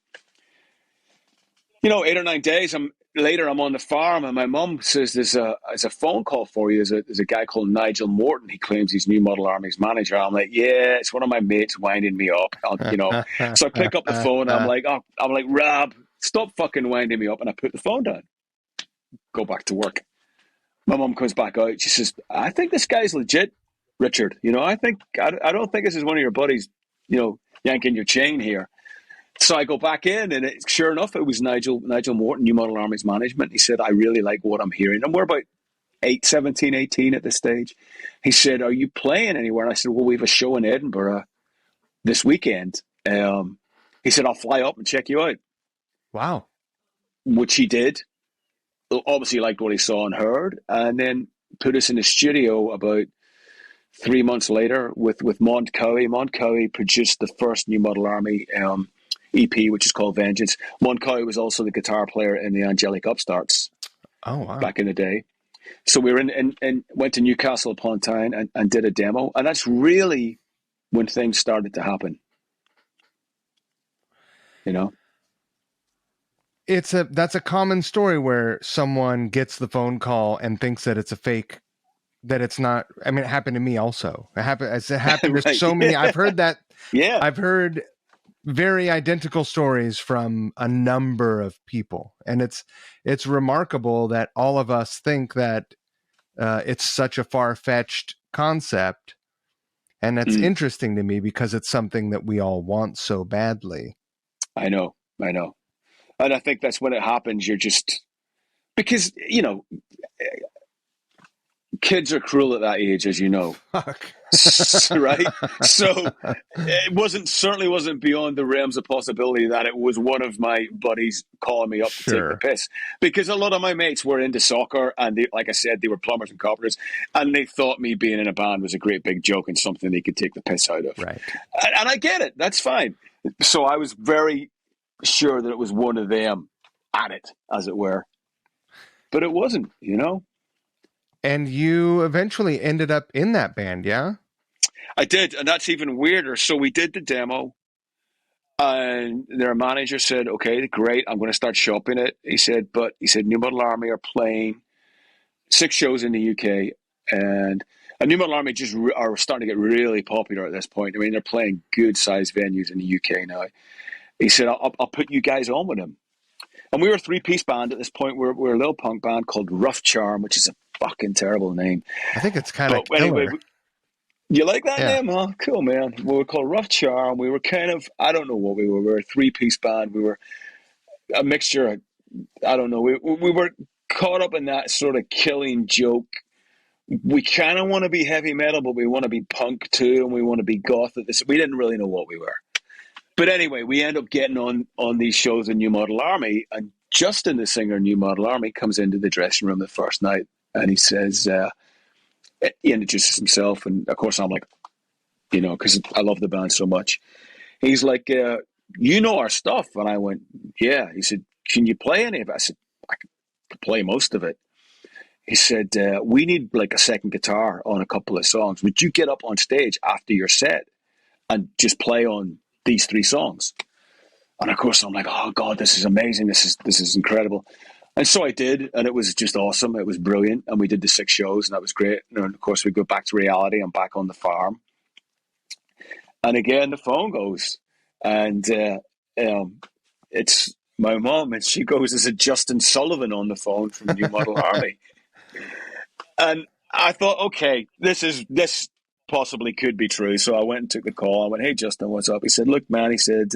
[SPEAKER 2] 8 or 9 days later, I'm on the farm, and my mum says, there's a phone call for you. There's a guy called Nigel Morton. He claims he's New Model Army's manager. I'm like, yeah, it's one of my mates winding me up. So I pick up the phone. I'm like, Rob, stop fucking winding me up. And I put the phone down. Go back to work. My mum comes back out. She says, I think this guy's legit, Richard. I don't think this is one of your buddies, yanking your chain here. So I go back in, and sure enough, it was Nigel Morton, New Model Army's management. He said, I really like what I'm hearing. And we're about 17, 18 at this stage. He said, are you playing anywhere? And I said, well, we have a show in Edinburgh this weekend. He said, I'll fly up and check you out.
[SPEAKER 1] Wow.
[SPEAKER 2] Which he did. Obviously liked what he saw and heard. And then put us in the studio about 3 months later with Mont Cowie. Mont Cowie produced the first New Model Army EP, which is called Vengeance. Mont Cowie was also the guitar player in the Angelic Upstarts.
[SPEAKER 1] Oh, wow.
[SPEAKER 2] Back in the day. So we were in went to Newcastle upon Tyne and did a demo, and that's really when things started to happen. You know,
[SPEAKER 1] That's a common story where someone gets the phone call and thinks that it's a fake, that it's not. I mean, it happened to me also. It happened to
[SPEAKER 2] right?
[SPEAKER 1] so many. I've heard that.
[SPEAKER 2] Yeah.
[SPEAKER 1] I've heard very identical stories from a number of people, and it's remarkable that all of us think that it's such a far-fetched concept, and that's
[SPEAKER 2] Mm,
[SPEAKER 1] interesting to me because it's something that we all want so badly.
[SPEAKER 2] I know, I know, and I think that's when it happens. You're just because kids are cruel at that age, as you know,
[SPEAKER 1] Fuck.
[SPEAKER 2] right? So it certainly wasn't beyond the realms of possibility that it was one of my buddies calling me up to take the
[SPEAKER 1] Sure.
[SPEAKER 2] piss, because a lot of my mates were into soccer, and like I said, they were plumbers and carpenters, and they thought me being in a band was a great big joke and something they could take the piss out of.
[SPEAKER 1] Right.
[SPEAKER 2] And I get it, that's fine. So I was very sure that it was one of them at it, as it were, but it wasn't.
[SPEAKER 1] And you eventually ended up in that band, yeah?
[SPEAKER 2] I did, and that's even weirder. So we did the demo, and their manager said, "Okay, great. I'm going to start shopping it." He said, New Model Army are playing 6 shows in the UK, and New Model Army just are starting to get really popular at this point. I mean, they're playing good sized venues in the UK now. He said, "I'll put you guys on with them." And we were a 3-piece band at this point. We're a little punk band called Rough Charm, which is a fucking terrible name.
[SPEAKER 1] I think it's kind of
[SPEAKER 2] But anyway,
[SPEAKER 1] killer.
[SPEAKER 2] you like that
[SPEAKER 1] Yeah.
[SPEAKER 2] name, huh? Cool, man. We were called Rough Charm. We were kind of, I don't know what we were. We were a 3-piece band. We were a mixture of, I don't know. We were caught up in that sort of Killing Joke. We kind of want to be heavy metal, but we want to be punk too, and we want to be goth at this. We didn't really know what we were. But anyway, we end up getting on these shows in New Model Army, and Justin, the singer, New Model Army, comes into the dressing room the first night, and he says, he introduces himself, and of course I'm like, because I love the band so much. He's like, you know our stuff. And I went, yeah. He said, can you play any of it? I said, I can play most of it. He said, we need like a second guitar on a couple of songs. Would you get up on stage after your set and just play on these 3 songs? And of course, I'm like, oh God, this is amazing. This is incredible. And so I did, and it was just awesome. It was brilliant. And we did the 6 shows, and that was great. And of course, we go back to reality. I'm back on the farm. And again, the phone goes, and it's my mom, and she goes, "Is it Justin Sullivan on the phone from New Model Army?" And I thought, okay, this possibly could be true. So I went and took the call. I went, "Hey, Justin, what's up?" He said, "Look, man," he said,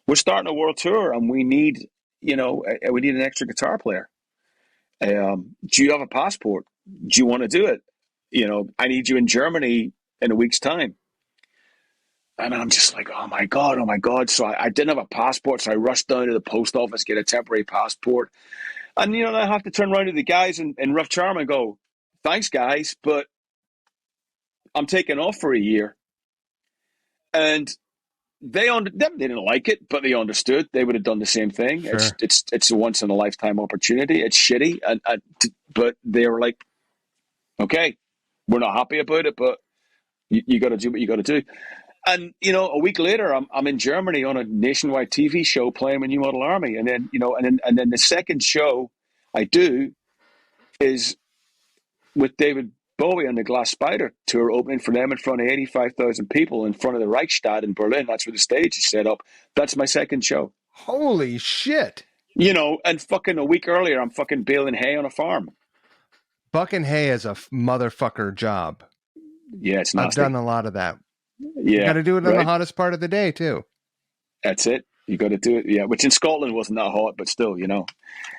[SPEAKER 2] "we're starting a world tour, and we need an extra guitar player. Do you have a passport? Do you want to do it? I need you in Germany in a week's time." And I'm just like, oh my God, oh my God. So I didn't have a passport. So I rushed down to the post office, get a temporary passport. And, I have to turn around to the guys in Rough Charm and go, thanks, guys, but I'm taking off for a year. And they didn't like it, but they understood. They would have done the same thing.
[SPEAKER 1] Sure.
[SPEAKER 2] It's a once in a lifetime opportunity. It's shitty. But they were like, okay, we're not happy about it, but you got to do what you got to do. And a week later, I'm in Germany on a nationwide TV show playing with New Model Army, and then the second show I do is with David Bowie on the Glass Spider tour, opening for them in front of 85,000 people in front of the Reichstag in Berlin. That's where the stage is set up. That's my second show.
[SPEAKER 1] Holy shit.
[SPEAKER 2] And fucking a week earlier, I'm fucking baling hay on a farm.
[SPEAKER 1] Bucking hay is a motherfucker job.
[SPEAKER 2] Yeah, it's
[SPEAKER 1] I've done
[SPEAKER 2] nasty.
[SPEAKER 1] a lot of that. You got
[SPEAKER 2] Yeah,
[SPEAKER 1] to do it on the
[SPEAKER 2] right.
[SPEAKER 1] hottest part of the day, too.
[SPEAKER 2] That's it. You got to do it. Yeah, which in Scotland wasn't that hot, but still.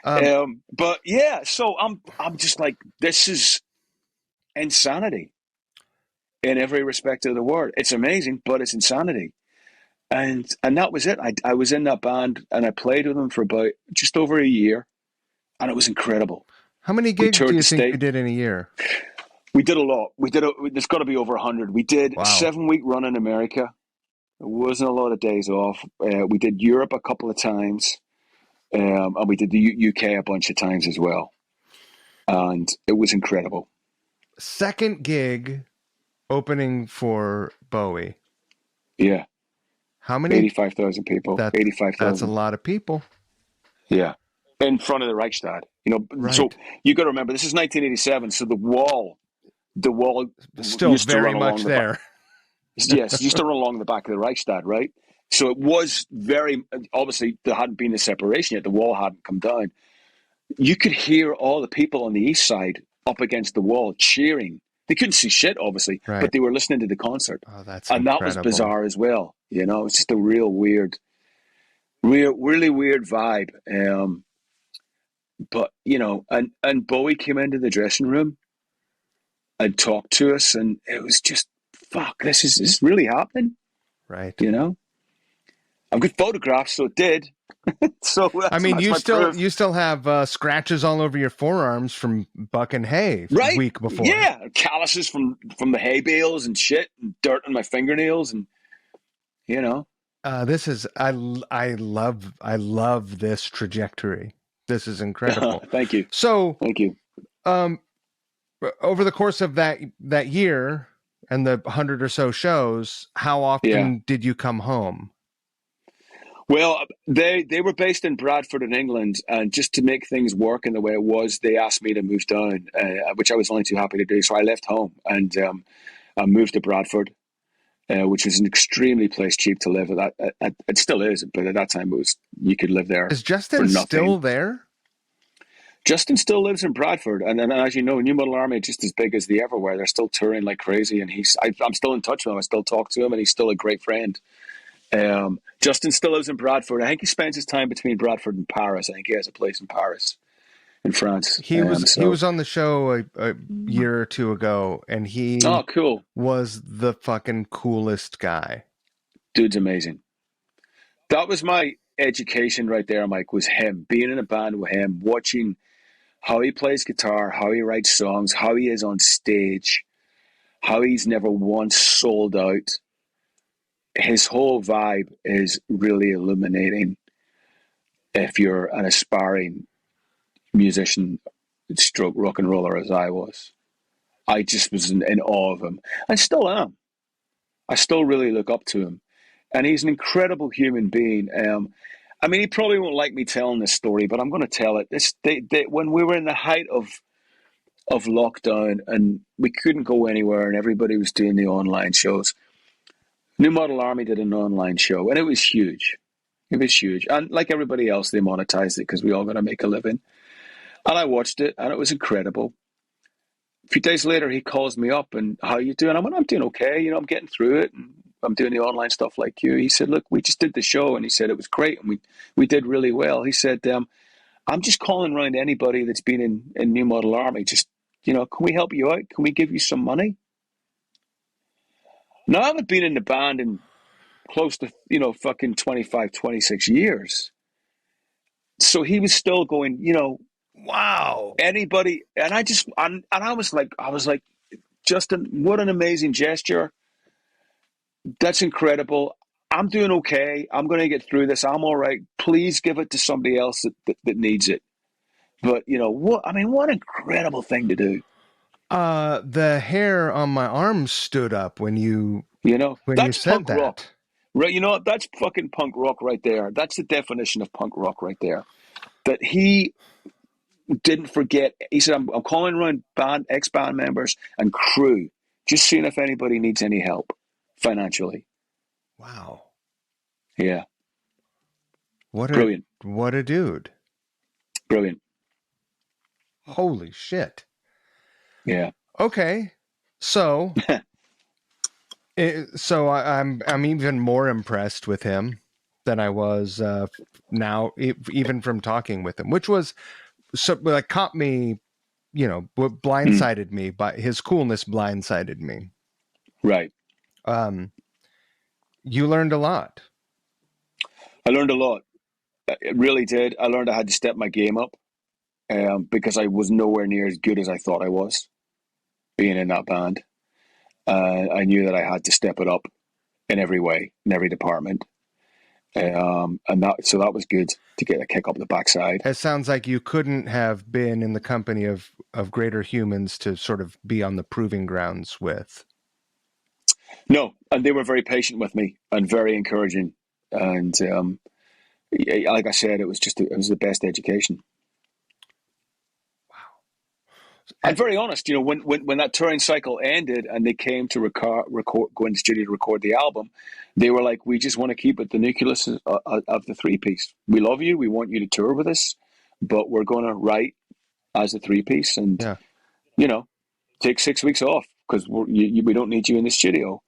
[SPEAKER 1] Um,
[SPEAKER 2] But yeah, so I'm just like, this is insanity in every respect of the word. It's amazing, but it's insanity. And that was it. I was in that band and I played with them for about just over a year, and it was incredible.
[SPEAKER 1] how many
[SPEAKER 2] We
[SPEAKER 1] gigs do
[SPEAKER 2] toured
[SPEAKER 1] you
[SPEAKER 2] the
[SPEAKER 1] think you
[SPEAKER 2] state.
[SPEAKER 1] did in a year?
[SPEAKER 2] We did a lot. There's got to be over 100. We did a
[SPEAKER 1] Wow.
[SPEAKER 2] 7-week run in America. It wasn't a lot of days off. We did Europe a couple of times, and we did the UK a bunch of times as well. and it was incredible.
[SPEAKER 1] Second gig opening for Bowie.
[SPEAKER 2] Yeah,
[SPEAKER 1] How many?
[SPEAKER 2] 85,000 people,
[SPEAKER 1] That that's a
[SPEAKER 2] 85,000.
[SPEAKER 1] lot of people.
[SPEAKER 2] Yeah, in front of the Reichstag. So
[SPEAKER 1] Right.
[SPEAKER 2] you got to remember this is 1987, so the wall
[SPEAKER 1] Still
[SPEAKER 2] used to
[SPEAKER 1] very
[SPEAKER 2] run
[SPEAKER 1] much
[SPEAKER 2] along the back.
[SPEAKER 1] there.
[SPEAKER 2] Yes, used to run along the back of the Reichstag, right? So it was very obviously there hadn't been a separation yet. The wall hadn't come down. You could hear all the people on the east side up against the wall cheering. They couldn't see shit, obviously, but
[SPEAKER 1] Right.
[SPEAKER 2] they were listening to the concert,
[SPEAKER 1] Oh, that's
[SPEAKER 2] and that was
[SPEAKER 1] incredible.
[SPEAKER 2] bizarre as well. It's just a really weird vibe. But and Bowie came into the dressing room and talked to us, and it was just fuck. This is really happening.
[SPEAKER 1] Right.
[SPEAKER 2] You know, I've got photographs, so it did. So
[SPEAKER 1] I
[SPEAKER 2] that's
[SPEAKER 1] mean,
[SPEAKER 2] that's
[SPEAKER 1] you
[SPEAKER 2] my
[SPEAKER 1] still
[SPEAKER 2] proof,
[SPEAKER 1] you still have scratches all over your forearms from bucking hay
[SPEAKER 2] right?
[SPEAKER 1] week before.
[SPEAKER 2] Yeah, calluses from the hay bales and shit, and dirt on my fingernails, and you know.
[SPEAKER 1] This is I love this trajectory. This is incredible.
[SPEAKER 2] Thank you,
[SPEAKER 1] So,
[SPEAKER 2] thank you.
[SPEAKER 1] um, over the course of that year and the 100 or so shows, how
[SPEAKER 2] Yeah.
[SPEAKER 1] often did you come home?
[SPEAKER 2] Well, they were based in Bradford in England, and just to make things work in the way it was, they asked me to move down, which I was only too happy to do. So I left home and I moved to Bradford, which is an extremely place cheap to live. It still is, but at that time it was you could live there
[SPEAKER 1] Is
[SPEAKER 2] for
[SPEAKER 1] Justin
[SPEAKER 2] nothing.
[SPEAKER 1] still there?
[SPEAKER 2] Justin still lives in Bradford, and as you know, New Model Army just as big as they ever were. They're still touring like crazy, and I'm still in touch with him. I still talk to him, and he's still a great friend. Justin still lives in Bradford. I think he spends his time between Bradford and Paris. I think he has a place in Paris, in France.
[SPEAKER 1] He was on the show a year or two ago, and
[SPEAKER 2] Oh,
[SPEAKER 1] he
[SPEAKER 2] cool.
[SPEAKER 1] was the fucking coolest guy.
[SPEAKER 2] Dude's amazing. That was my education right there, Mike, was him, being in a band with him, watching how he plays guitar, how he writes songs, how he is on stage, how he's never once sold out. His whole vibe is really illuminating if you're an aspiring musician, stroke rock and roller as I was. I just was in awe of him. I still am. I still really look up to him. And he's an incredible human being. I mean, he probably won't like me telling this story, but I'm going to tell it. When we were in the height of lockdown and we couldn't go anywhere and everybody was doing the online shows, New Model Army did an online show and it was huge. It was huge. And like everybody else, they monetized it because we all got to make a living. And I watched it and it was incredible. A few days later, he calls me up and how you doing? I went, I'm doing okay. I'm getting through it. And I'm doing the online stuff like you. He said, look, we just did the show. And he said, it was great. And we did really well. He said, I'm just calling around to anybody that's been in New Model Army. Just, can we help you out? Can we give you some money? Now, I haven't been in the band in close to, fucking 25, 26 years. So he was still going,
[SPEAKER 1] Wow.
[SPEAKER 2] anybody. And I was like, Justin, what an amazing gesture. That's incredible. I'm doing okay. I'm going to get through this. I'm all right. Please give it to somebody else that needs it. But what? I mean, what an incredible thing to do.
[SPEAKER 1] The hair on my arms stood up when you
[SPEAKER 2] That's
[SPEAKER 1] said
[SPEAKER 2] punk rock,
[SPEAKER 1] that.
[SPEAKER 2] right? That's fucking punk rock right there. That's the definition of punk rock right there. That he didn't forget. He said, "I'm calling around ex-band members and crew, just seeing if anybody needs any help financially."
[SPEAKER 1] Wow.
[SPEAKER 2] Yeah,
[SPEAKER 1] What a
[SPEAKER 2] brilliant,
[SPEAKER 1] what a dude.
[SPEAKER 2] brilliant.
[SPEAKER 1] Holy shit.
[SPEAKER 2] Yeah.
[SPEAKER 1] Okay. So, I'm even more impressed with him than I was now, even from talking with him, which was so like caught me,
[SPEAKER 2] Mm,
[SPEAKER 1] blindsided me, but his coolness blindsided me.
[SPEAKER 2] right.
[SPEAKER 1] Um, you learned a lot.
[SPEAKER 2] I learned a lot. It really did. I learned I had to step my game up because I was nowhere near as good as I thought I was being in that band. I knew that I had to step it up in every way, in every department. And that was good to get a kick up the backside.
[SPEAKER 1] It sounds like you couldn't have been in the company of greater humans to sort of be on the proving grounds with.
[SPEAKER 2] No, and they were very patient with me and very encouraging. And like I said, it was the best education. I'm very honest. When that touring cycle ended and they came to go in the studio to record the album, they were like, "We just want to keep it the nucleus of the three piece. We love you. We want you to tour with us, but we're going to write as a three piece, and
[SPEAKER 1] Yeah.
[SPEAKER 2] you know, take 6 weeks off because we don't need you in the studio."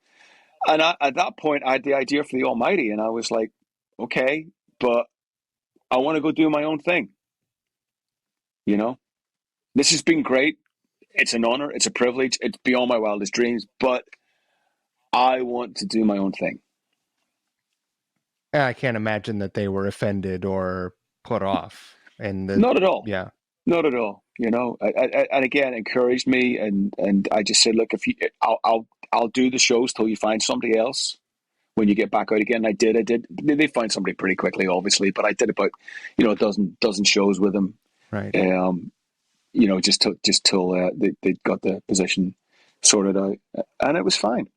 [SPEAKER 2] And at that point, I had the idea for the Almighty, and I was like, "Okay, but I want to go do my own thing." You know, this has been great. It's an honor. It's a privilege. It's beyond my wildest dreams, but I want to do my own thing.
[SPEAKER 1] I can't imagine that they were offended or put off.
[SPEAKER 2] Not at all.
[SPEAKER 1] Yeah.
[SPEAKER 2] Not at all. And again, encouraged me, and I just said, look, I'll do the shows till you find somebody else. When you get back out again, I did. They find somebody pretty quickly, obviously, but I did about, a dozen shows with them.
[SPEAKER 1] Right.
[SPEAKER 2] Just till they got the position sorted out, and it was fine.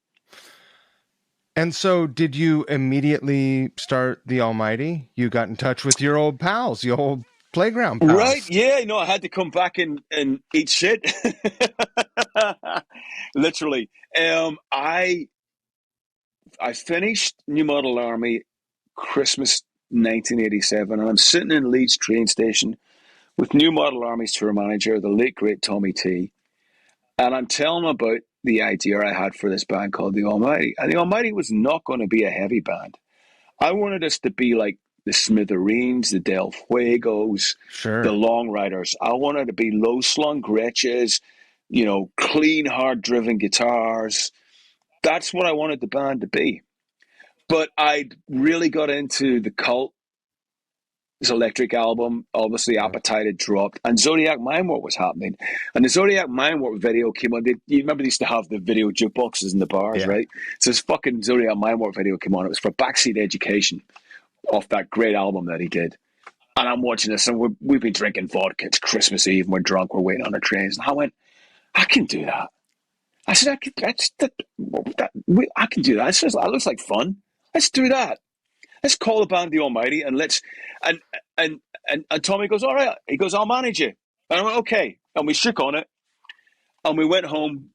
[SPEAKER 1] And so did you immediately start the Almighty? You got in touch with your old pals, your old playground pals.
[SPEAKER 2] Right, yeah, I had to come back and eat shit. Literally. I finished New Model Army Christmas 1987, and I'm sitting in Leeds train station with New Model Army's tour manager, the late great Tommy T, and I'm telling him about the idea I had for this band called the Almighty. And the Almighty was not going to be a heavy band. I wanted us to be like the Smithereens, the Del Fuegos,
[SPEAKER 1] sure,
[SPEAKER 2] the Long Riders. I wanted to be low slung Gretches, clean, hard driven guitars. That's what I wanted the band to be. But I really got into the Cult, this Electric album. Obviously, Appetite had dropped, and Zodiac Mindwarp was happening. And the Zodiac Mindwarp video came on. You remember they used to have the video jukeboxes in the bars, right? So this fucking Zodiac Mindwarp video came on. It was for Backseat Education off that great album that he did. And I'm watching this, and we've been drinking vodka. It's Christmas Eve, and we're drunk. We're waiting on the trains. And I went, I can do that. I said, I can do that. That looks like fun. Let's do that. Let's call the band the Almighty, and and Tommy goes, all right. He goes, I'll manage you. And I went, okay. And we shook on it, and we went home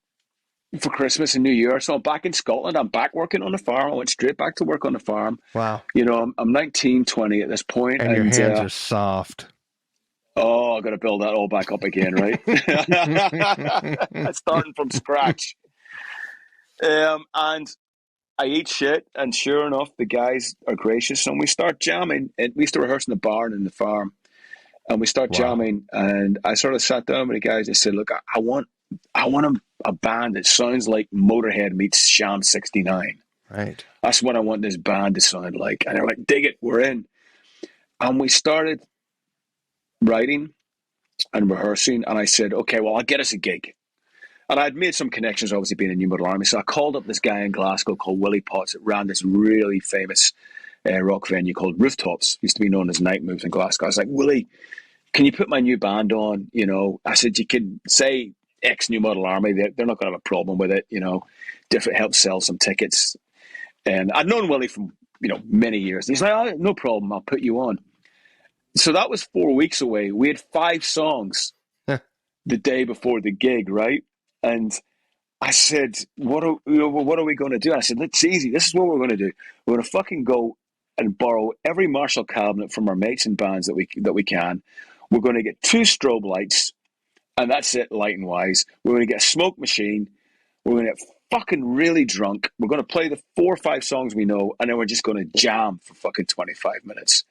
[SPEAKER 2] for Christmas and New Year. So I'm back in Scotland. I'm back working on the farm. I went straight back to work on the farm.
[SPEAKER 1] Wow.
[SPEAKER 2] I'm 19, 20 at this point,
[SPEAKER 1] and your hands are soft.
[SPEAKER 2] Oh, I got to build that all back up again, right? Starting from scratch. And I eat shit, and sure enough, the guys are gracious, and we start jamming. And we used to rehearse in the barn in the farm, and we start jamming. And I sort of sat down with the guys and said, "Look, I want a band that sounds like Motorhead meets Sham '69.
[SPEAKER 1] Right.
[SPEAKER 2] That's what I want this band to sound like." And they're like, "Dig it, we're in." And we started writing and rehearsing, and I said, "Okay, well, I'll get us a gig." And I'd made some connections, obviously, being in New Model Army. So I called up this guy in Glasgow called Willie Potts that ran this really famous rock venue called Rooftops. Used to be known as Night Moves in Glasgow. I was like, Willie, can you put my new band on? I said, you can say ex New Model Army. They're not going to have a problem with it. Different, help sell some tickets. And I'd known Willie from, many years. And he's like, oh, no problem. I'll put you on. So that was 4 weeks away. We had 5 songs the day before the gig, right? And I said, what are we going to do? I said, it's easy. This is what we're going to do. We're going to fucking go and borrow every Marshall cabinet from our mates and bands that we can. We're going to get 2 strobe lights, and that's it, lighting wise. We're going to get a smoke machine. We're going to get fucking really drunk. We're going to play the 4 or 5 songs we know, and then we're just going to jam for fucking 25 minutes.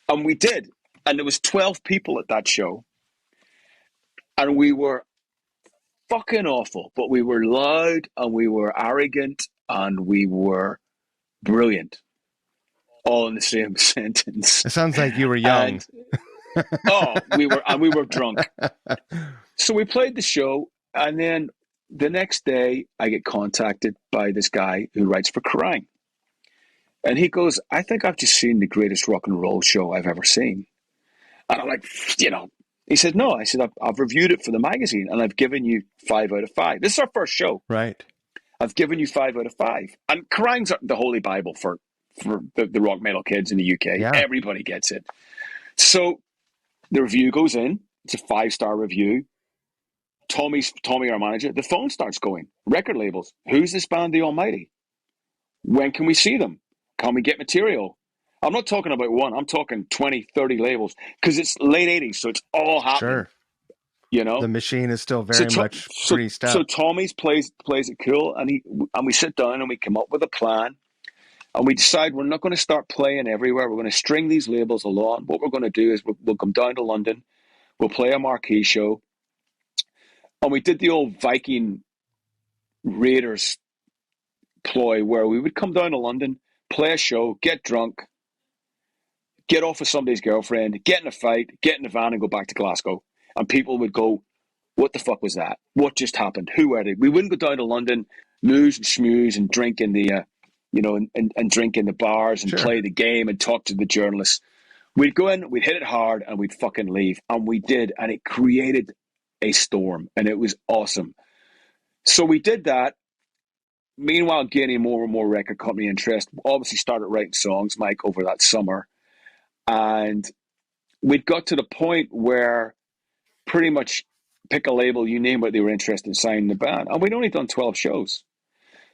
[SPEAKER 2] And we did. And there was 12 people at that show. And we were fucking awful, but we were loud and we were arrogant and we were brilliant, all in the same sentence.
[SPEAKER 1] It sounds like you were young.
[SPEAKER 2] We were drunk. So we played the show, and then the next day I get contacted by this guy who writes for Kerrang. And he goes, I think I've just seen the greatest rock and roll show I've ever seen. And I'm like, you know, he said, no. I said, I've reviewed it for the magazine and I've given you 5 out of 5. This is our first show.
[SPEAKER 1] Right.
[SPEAKER 2] I've given you 5 out of 5. And Kerrang's the holy Bible for the rock metal kids in the UK.
[SPEAKER 1] Yeah.
[SPEAKER 2] Everybody gets it. So the review goes in. It's a 5-star review. Tommy, our manager, the phone starts going. Record labels. Who's this band, The Almighty? When can we see them? Can we get material? I'm not talking about one. I'm talking 20, 30 labels because it's late 80s, so it's all happening.
[SPEAKER 1] Sure.
[SPEAKER 2] You know,
[SPEAKER 1] the machine is still very much greased up.
[SPEAKER 2] So Tommy's plays it cool, and we sit down and we come up with a plan, and we decide we're not going to start playing everywhere. We're going to string these labels along. What we're going to do is we'll come down to London, we'll play a marquee show, and we did the old Viking Raiders ploy where we would come down to London, play a show, get drunk, get off with somebody's girlfriend, get in a fight, get in the van, and go back to Glasgow. And people would go, what the fuck was that? What just happened? Who are they? We wouldn't go down to London, mooze and schmooze and drink in the, and drink in the bars and play the game and talk to the journalists. We'd go in, we'd hit it hard, and we'd fucking leave. And we did, and it created a storm, and it was awesome. So we did that. Meanwhile, gaining more and more record company interest. Obviously started writing songs, Mike, over that summer. And we'd got to the point where pretty much pick a label, you name it, they were interested in signing the band. And we'd only done 12 shows.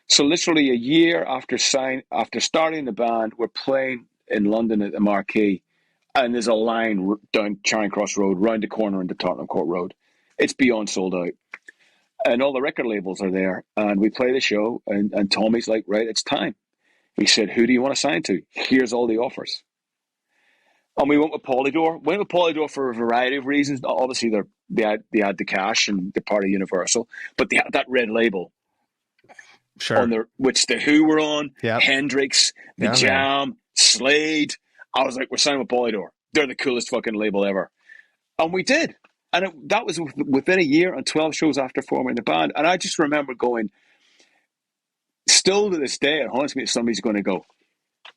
[SPEAKER 2] So literally a year after starting the band, we're playing in London at the Marquee. And there's a line down Charing Cross Road, round the corner into Tottenham Court Road. It's beyond sold out. And all the record labels are there. And we play the show. And Tommy's like, right, it's time. He said, who do you want to sign to? Here's all the offers. And we went with Polydor. Went with Polydor for a variety of reasons. Obviously, they had the cash and they're part of Universal. But they had that red label.
[SPEAKER 1] Sure.
[SPEAKER 2] Which the Who were on,
[SPEAKER 1] yep.
[SPEAKER 2] Hendrix, The Jam, man. Slade. I was like, we're signing with Polydor. They're the coolest fucking label ever. And we did. And that was within a year and 12 shows after forming the band. And I just remember going, still to this day, it haunts me that somebody's going to go,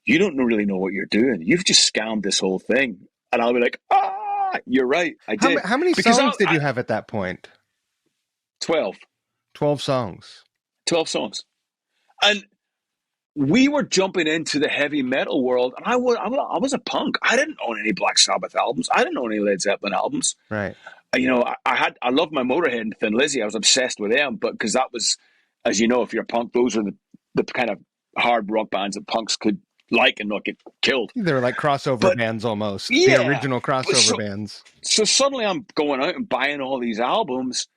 [SPEAKER 2] you don't really know what you're doing. You've just scammed this whole thing. And I'll be like, you're right. I did.
[SPEAKER 1] How many songs did you have at that point?
[SPEAKER 2] 12.
[SPEAKER 1] 12 songs.
[SPEAKER 2] 12 songs. And we were jumping into the heavy metal world, and I was a punk. I didn't own any Black Sabbath albums. I didn't own any Led Zeppelin albums.
[SPEAKER 1] Right.
[SPEAKER 2] You know, I loved my Motorhead and Thin Lizzy. I was obsessed with them, but because that was, as you know, if you're a punk, those are the kind of hard rock bands that punks could like and not get killed.
[SPEAKER 1] They were like crossover bands almost. Yeah, the original crossover bands.
[SPEAKER 2] So suddenly I'm going out and buying all these albums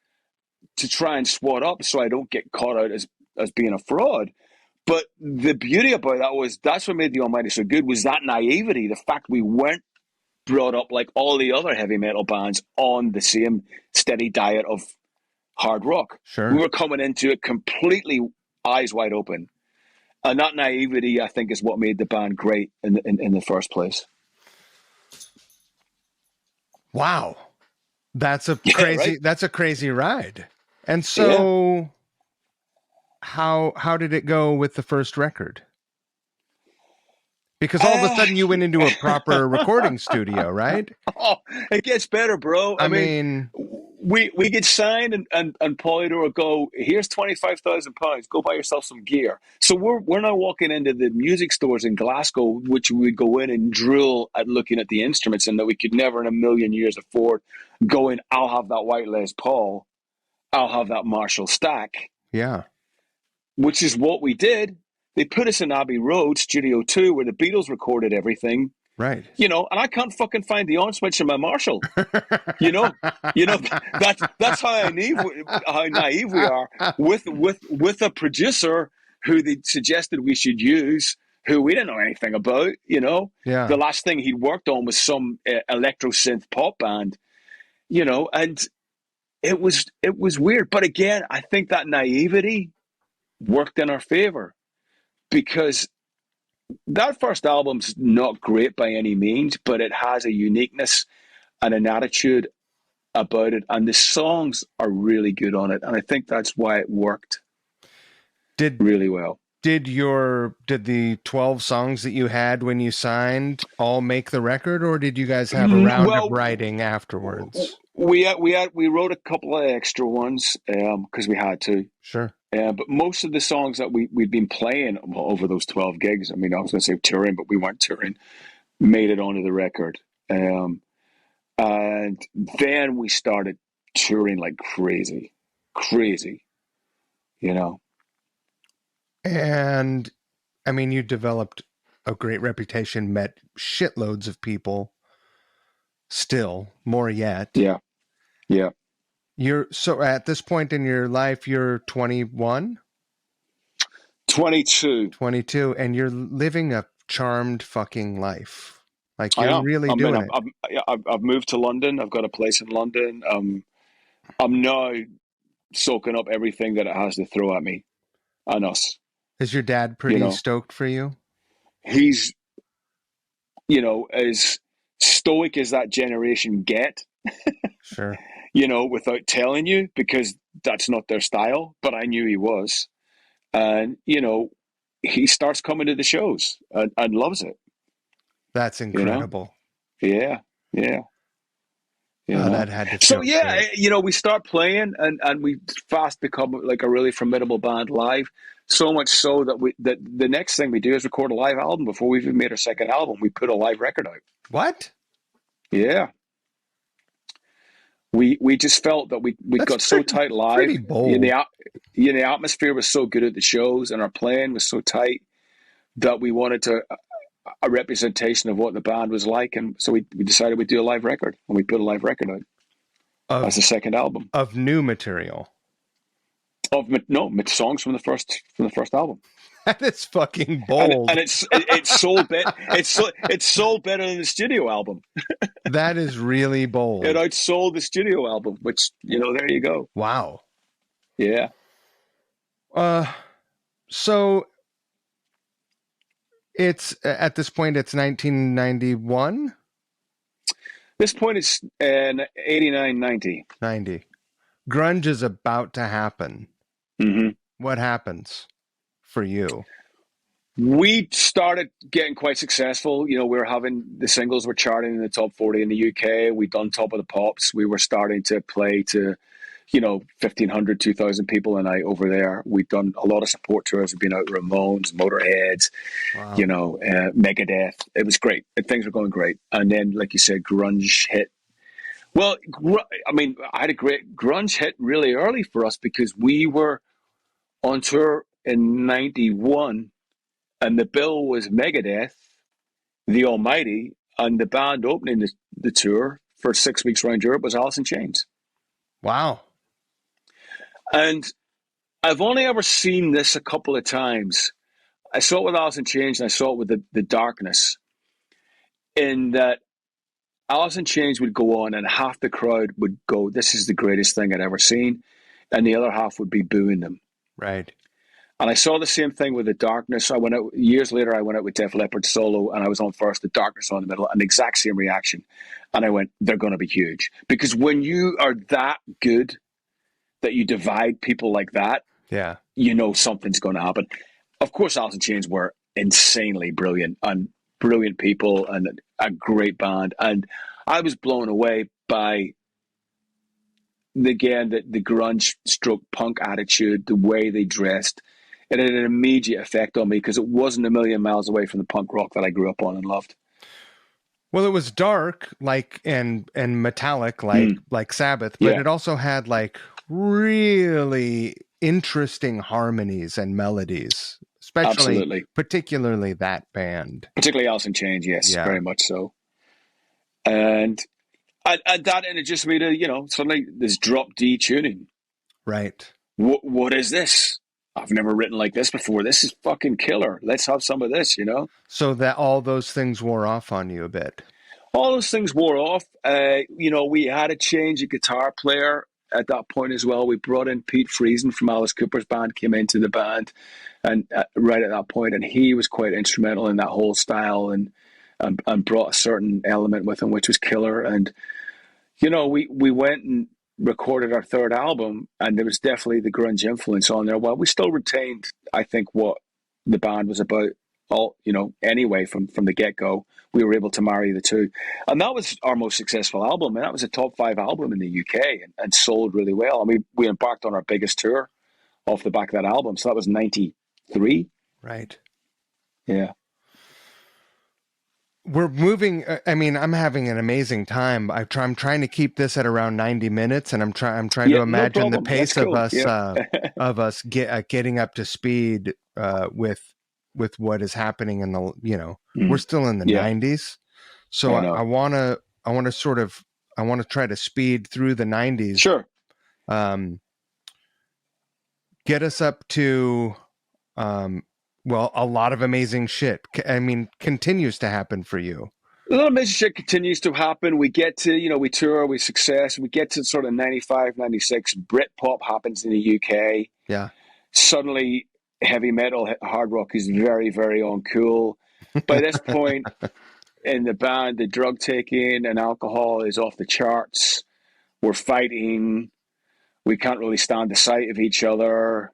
[SPEAKER 2] to try and swat up so I don't get caught out as being a fraud. But the beauty about that was that's what made The Almighty so good, was that naivety, the fact we weren't brought up like all the other heavy metal bands on the same steady diet of hard rock.
[SPEAKER 1] Sure.
[SPEAKER 2] We were coming into it completely eyes wide open. And that naivety, I think, is what made the band great in the first place.
[SPEAKER 1] Wow. That's a crazy right? That's a crazy ride. And so how did it go with the first record? Because all of a sudden you went into a proper recording studio, right?
[SPEAKER 2] Oh, it gets better, bro. I mean we get signed and Polydor will go, here's £25,000, go buy yourself some gear. So we're now walking into the music stores in Glasgow, which we would go in and drill at looking at the instruments, and that we could never in a million years afford going, I'll have that white Les Paul, I'll have that Marshall Stack.
[SPEAKER 1] Yeah.
[SPEAKER 2] Which is what we did. They put us in Abbey Road, Studio 2, where the Beatles recorded everything.
[SPEAKER 1] Right.
[SPEAKER 2] You know, and I can't fucking find the on switch in my Marshall. you know, that's how naive we are with a producer who they suggested we should use, who we didn't know anything about. You know, the last thing he'd worked on was some electro synth pop band. You know, and it was weird. But again, I think that naivety worked in our favor, because that first album's not great by any means, but it has a uniqueness and an attitude about it, and the songs are really good on it, and I think that's why it worked really well.
[SPEAKER 1] Did the 12 songs that you had when you signed all make the record, or did you guys have a round of
[SPEAKER 2] Well,
[SPEAKER 1] writing afterwards?
[SPEAKER 2] we wrote a couple of extra ones because we had to.
[SPEAKER 1] Sure.
[SPEAKER 2] But most of the songs that we'd been playing over those 12 gigs, I mean, I was going to say touring, but we weren't touring, made it onto the record. And then we started touring like crazy, crazy, you know.
[SPEAKER 1] And I mean, you developed a great reputation, met shitloads of people, still more yet.
[SPEAKER 2] Yeah, yeah.
[SPEAKER 1] You're so at this point in your life, you're 21,
[SPEAKER 2] 22.
[SPEAKER 1] 22, and you're living a charmed fucking life. Like
[SPEAKER 2] I
[SPEAKER 1] you're
[SPEAKER 2] am.
[SPEAKER 1] really
[SPEAKER 2] I mean,
[SPEAKER 1] doing it.
[SPEAKER 2] I've moved to London. I've got a place in London. I'm now soaking up everything that it has to throw at me and us.
[SPEAKER 1] Is your dad
[SPEAKER 2] You
[SPEAKER 1] pretty
[SPEAKER 2] know,
[SPEAKER 1] stoked for you?
[SPEAKER 2] he's as stoic as that generation get.
[SPEAKER 1] Sure.
[SPEAKER 2] Without telling you because that's not their style. But I knew he was, and he starts coming to the shows and loves it.
[SPEAKER 1] That's
[SPEAKER 2] You know,
[SPEAKER 1] incredible.
[SPEAKER 2] yeah, yeah.
[SPEAKER 1] Oh, that had to
[SPEAKER 2] So
[SPEAKER 1] feel
[SPEAKER 2] yeah,
[SPEAKER 1] great.
[SPEAKER 2] we start playing and we fast become like a really formidable band live. So much so that the next thing we do is record a live album before we've even made our second album. We put a live record out.
[SPEAKER 1] What?
[SPEAKER 2] Yeah, we just felt that we
[SPEAKER 1] That's
[SPEAKER 2] got so tight live.
[SPEAKER 1] pretty bold.
[SPEAKER 2] The atmosphere was so good at the shows, and our playing was so tight that we wanted a representation of what the band was like, and so we decided we'd do a live record, and we put a live record out as
[SPEAKER 1] of
[SPEAKER 2] the second album
[SPEAKER 1] of new material.
[SPEAKER 2] of no songs from the first album.
[SPEAKER 1] That is fucking
[SPEAKER 2] and
[SPEAKER 1] bold.
[SPEAKER 2] and it's sold better than the studio album.
[SPEAKER 1] That is really
[SPEAKER 2] It
[SPEAKER 1] bold.
[SPEAKER 2] outsold the studio album, which there you go.
[SPEAKER 1] Wow.
[SPEAKER 2] Yeah.
[SPEAKER 1] Uh so it's at this point it's 1991,
[SPEAKER 2] This point it's 89, 90.
[SPEAKER 1] 90. Grunge is about to happen.
[SPEAKER 2] Mm-hmm.
[SPEAKER 1] What happens for you?
[SPEAKER 2] We started getting quite successful. We were having the singles were charting in the top 40 in the UK. We'd done Top of the Pops. We were starting to play to 1,500, 2,000 people a night over there. We'd done a lot of support tours. We'd been out with Ramones, Motorheads,
[SPEAKER 1] Wow.
[SPEAKER 2] Megadeth. It was great. Things were going great. And then, like you said, grunge hit. Well, I had a great grunge hit really early for us because we were on tour in 91 and the bill was Megadeth, The Almighty, and the band opening the tour for 6 weeks around Europe was Alice in Chains.
[SPEAKER 1] Wow.
[SPEAKER 2] And I've only ever seen this a couple of times. I saw it with Alice in Chains and I saw it with the Darkness, in that Alice in Chains would go on and half the crowd would go, "This is the greatest thing I'd ever seen," and the other half would be booing them.
[SPEAKER 1] Right.
[SPEAKER 2] And I saw the same thing with the Darkness. I went out years later. I went out with Def Leppard solo, and I was on first, the Darkness on the middle, and the exact same reaction. And I went, "They're going to be huge," because when you are that good that you divide people like that,
[SPEAKER 1] Yeah.
[SPEAKER 2] something's going to happen. Of course, Alice in Chains were insanely brilliant and brilliant people and a great band, and I was blown away by the grunge stroke punk attitude, the way they dressed. It had an immediate effect on me because it wasn't a million miles away from the punk rock that I grew up on and loved.
[SPEAKER 1] Well, it was dark, like and metallic, like Sabbath, but
[SPEAKER 2] Yeah,
[SPEAKER 1] it also had like really interesting harmonies and melodies, especially
[SPEAKER 2] absolutely.
[SPEAKER 1] particularly that band.
[SPEAKER 2] Particularly Alice in Chains, yes,
[SPEAKER 1] Yeah.
[SPEAKER 2] very much so. And that introduced me to, suddenly this drop D tuning.
[SPEAKER 1] Right.
[SPEAKER 2] What is this? I've never written like this before. This is fucking killer. Let's have some of this,
[SPEAKER 1] So that all those things wore off on you a bit.
[SPEAKER 2] All those things wore off. We had a change of guitar player at that point as well. We brought in Pete Friesen from Alice Cooper's band, came into the band, and right at that point, and he was quite instrumental in that whole style and brought a certain element with him, which was killer. And we went and recorded our third album, and there was definitely the grunge influence on there. Well, we still retained, I think, what the band was about. All anyway, from the get go, we were able to marry the two, and that was our most successful album, and that was a top 5 album in the UK, and sold really well. I mean, we embarked on our biggest tour off the back of that album, so that was '93.
[SPEAKER 1] Right.
[SPEAKER 2] Yeah,
[SPEAKER 1] We're moving. I mean, I'm having an amazing time. I'm trying to keep this at around 90 minutes, and I'm trying
[SPEAKER 2] yeah,
[SPEAKER 1] to
[SPEAKER 2] no
[SPEAKER 1] imagine the
[SPEAKER 2] problem. That's
[SPEAKER 1] pace
[SPEAKER 2] cool. Yeah,
[SPEAKER 1] of us getting up to speed with what is happening in the we're still in the
[SPEAKER 2] yeah,
[SPEAKER 1] 90s, so
[SPEAKER 2] I know.
[SPEAKER 1] I want to sort of I want to try to speed through the 90s,
[SPEAKER 2] Sure.
[SPEAKER 1] um, get us up to um, well, a lot of amazing shit. I mean, continues to happen for you.
[SPEAKER 2] A little amazing shit continues to happen. We get to, we tour, we success. We get to sort of 95, 96. Britpop happens in the UK.
[SPEAKER 1] Yeah.
[SPEAKER 2] Suddenly, heavy metal, hard rock is very, very uncool. By this point in the band, the drug taking and alcohol is off the charts. We're fighting. We can't really stand the sight of each other.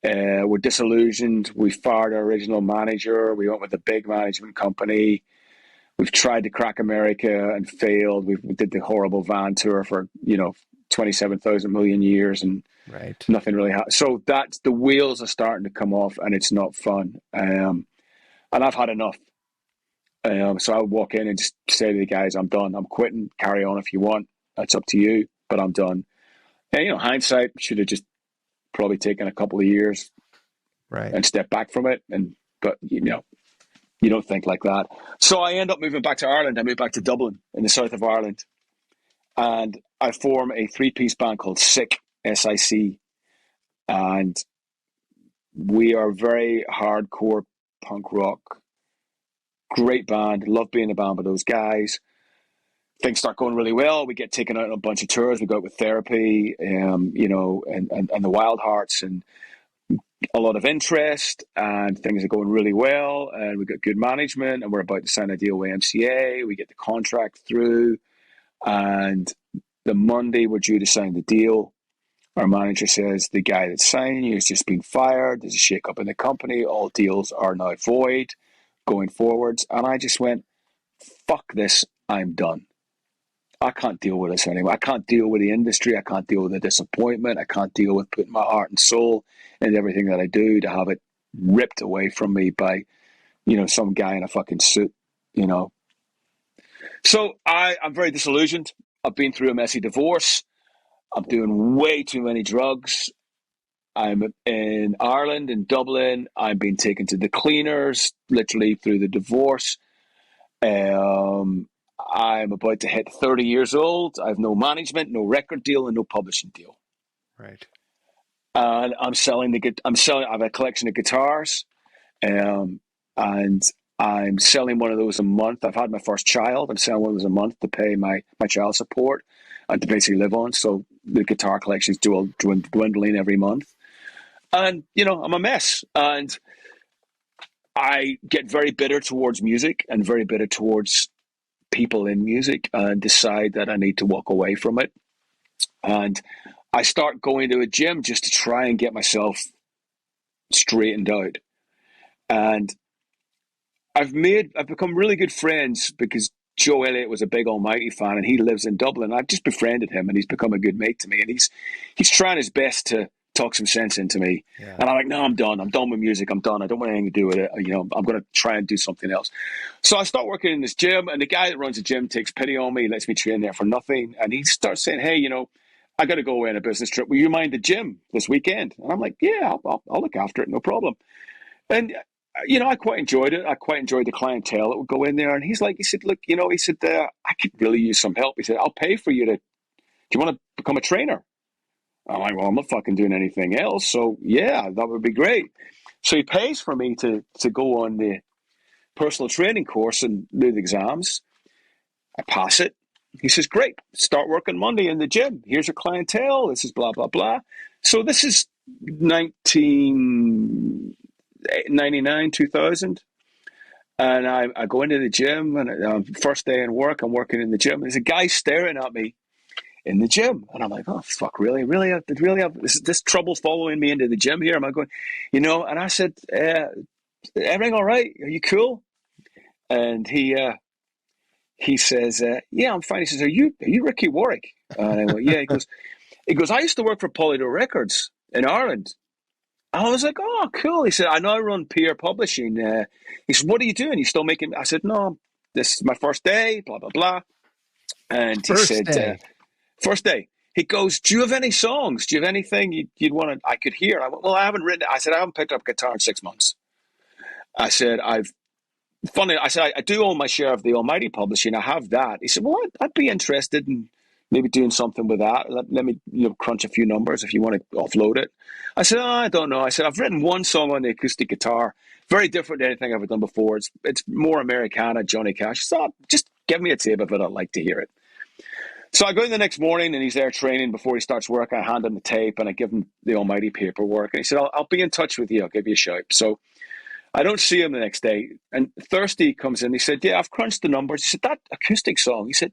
[SPEAKER 2] We're disillusioned. We fired our original manager. We went with a big management company. We've tried to crack America and failed. We did the horrible van tour for 27,000 million years, and
[SPEAKER 1] Right.
[SPEAKER 2] nothing really happened. So that's the wheels are starting to come off, and it's not fun. And I've had enough. So I would walk in and just say to the guys, "I'm done. I'm quitting. Carry on if you want. That's up to you, but I'm done." And hindsight, should have just probably taken a couple of years
[SPEAKER 1] Right.
[SPEAKER 2] and stepped back from it. But you don't think like that. So I end up moving back to Ireland. I moved back to Dublin in the south of Ireland. And I form a 3-piece band called SIC, SIC. And we are very hardcore punk rock. Great band. Love being in a band with those guys. Things start going really well. We get taken out on a bunch of tours. We go out with Therapy, and the Wild Hearts, and a lot of interest, and things are going really well, and we've got good management, and we're about to sign a deal with MCA. We get the contract through, and the Monday we're due to sign the deal, our manager says the guy that's signing you has just been fired. There's a shake-up in the company. All deals are now void going forwards. And I just went, fuck this, I'm done. I can't deal with this anymore. I can't deal with the industry. I can't deal with the disappointment. I can't deal with putting my heart and soul into everything that I do, to have it ripped away from me by, some guy in a fucking suit. So I'm very disillusioned. I've been through a messy divorce. I'm doing way too many drugs. I'm in Ireland, in Dublin. I'm being taken to the cleaners, literally through the divorce. I'm about to hit 30 years old. I have no management, no record deal, and no publishing deal.
[SPEAKER 1] Right.
[SPEAKER 2] And I'm selling. I have a collection of guitars, and I'm selling one of those a month. I've had my first child. I'm selling one of those a month to pay my child support and to basically live on. So the guitar collection is dwindling every month, and I'm a mess. And I get very bitter towards music and very bitter towards people in music, and decide that I need to walk away from it. And I start going to a gym just to try and get myself straightened out. And I've become really good friends because Joe Elliott was a big Almighty fan, and he lives in Dublin. I've just befriended him, and he's become a good mate to me. And he's trying his best to talk some sense into me.
[SPEAKER 1] Yeah.
[SPEAKER 2] And I'm like, no, I'm done. I'm done with music. I'm done. I don't want anything to do with it. I'm going to try and do something else. So I start working in this gym, and the guy that runs the gym takes pity on me, lets me train there for nothing. And he starts saying, hey, I got to go away on a business trip. Will you mind the gym this weekend? And I'm like, yeah, I'll look after it. No problem. And I quite enjoyed it. I quite enjoyed the clientele that would go in there. And he said, look, I could really use some help. He said, I'll pay for you do you want to become a trainer? I'm like, well, I'm not fucking doing anything else. So yeah, that would be great. So he pays for me to go on the personal training course and do the exams. I pass it. He says, great, start working Monday in the gym. Here's your clientele. This is blah, blah, blah. So this is 1999, 2000. And I go into the gym, and first day in work, I'm working in the gym. There's a guy staring at me in the gym. And I'm like, oh, fuck, really? Really? This trouble following me into the gym here? Am I going, And I said, everything all right? Are you cool? And he says, yeah, I'm fine. He says, are you Ricky Warwick? And I went, yeah. He goes, I used to work for Polydor Records in Ireland. And I was like, oh, cool. He said, I now run peer publishing. He said, what are you doing? You still making? I said, no, this is my first day, blah, blah, blah. And he
[SPEAKER 1] First
[SPEAKER 2] said,
[SPEAKER 1] day.
[SPEAKER 2] first day. He goes, do you have any songs? Do you have anything you'd want to, I could hear? I went, well, I haven't written it. I said, I haven't picked up guitar in 6 months. I said, I do own my share of the Almighty Publishing. I have that. He said, well, I'd be interested in maybe doing something with that. Let me crunch a few numbers if you want to offload it. I said, I don't know. I said, I've written one song on the acoustic guitar, very different than anything I've ever done before. It's more Americana, Johnny Cash. So just give me a tape of it. I'd like to hear it. So I go in the next morning and he's there training before he starts work. I hand him the tape and I give him the Almighty paperwork. And he said, I'll be in touch with you. I'll give you a shout. So I don't see him the next day. And Thursday comes in. He said, yeah, I've crunched the numbers. He said, that acoustic song, he said,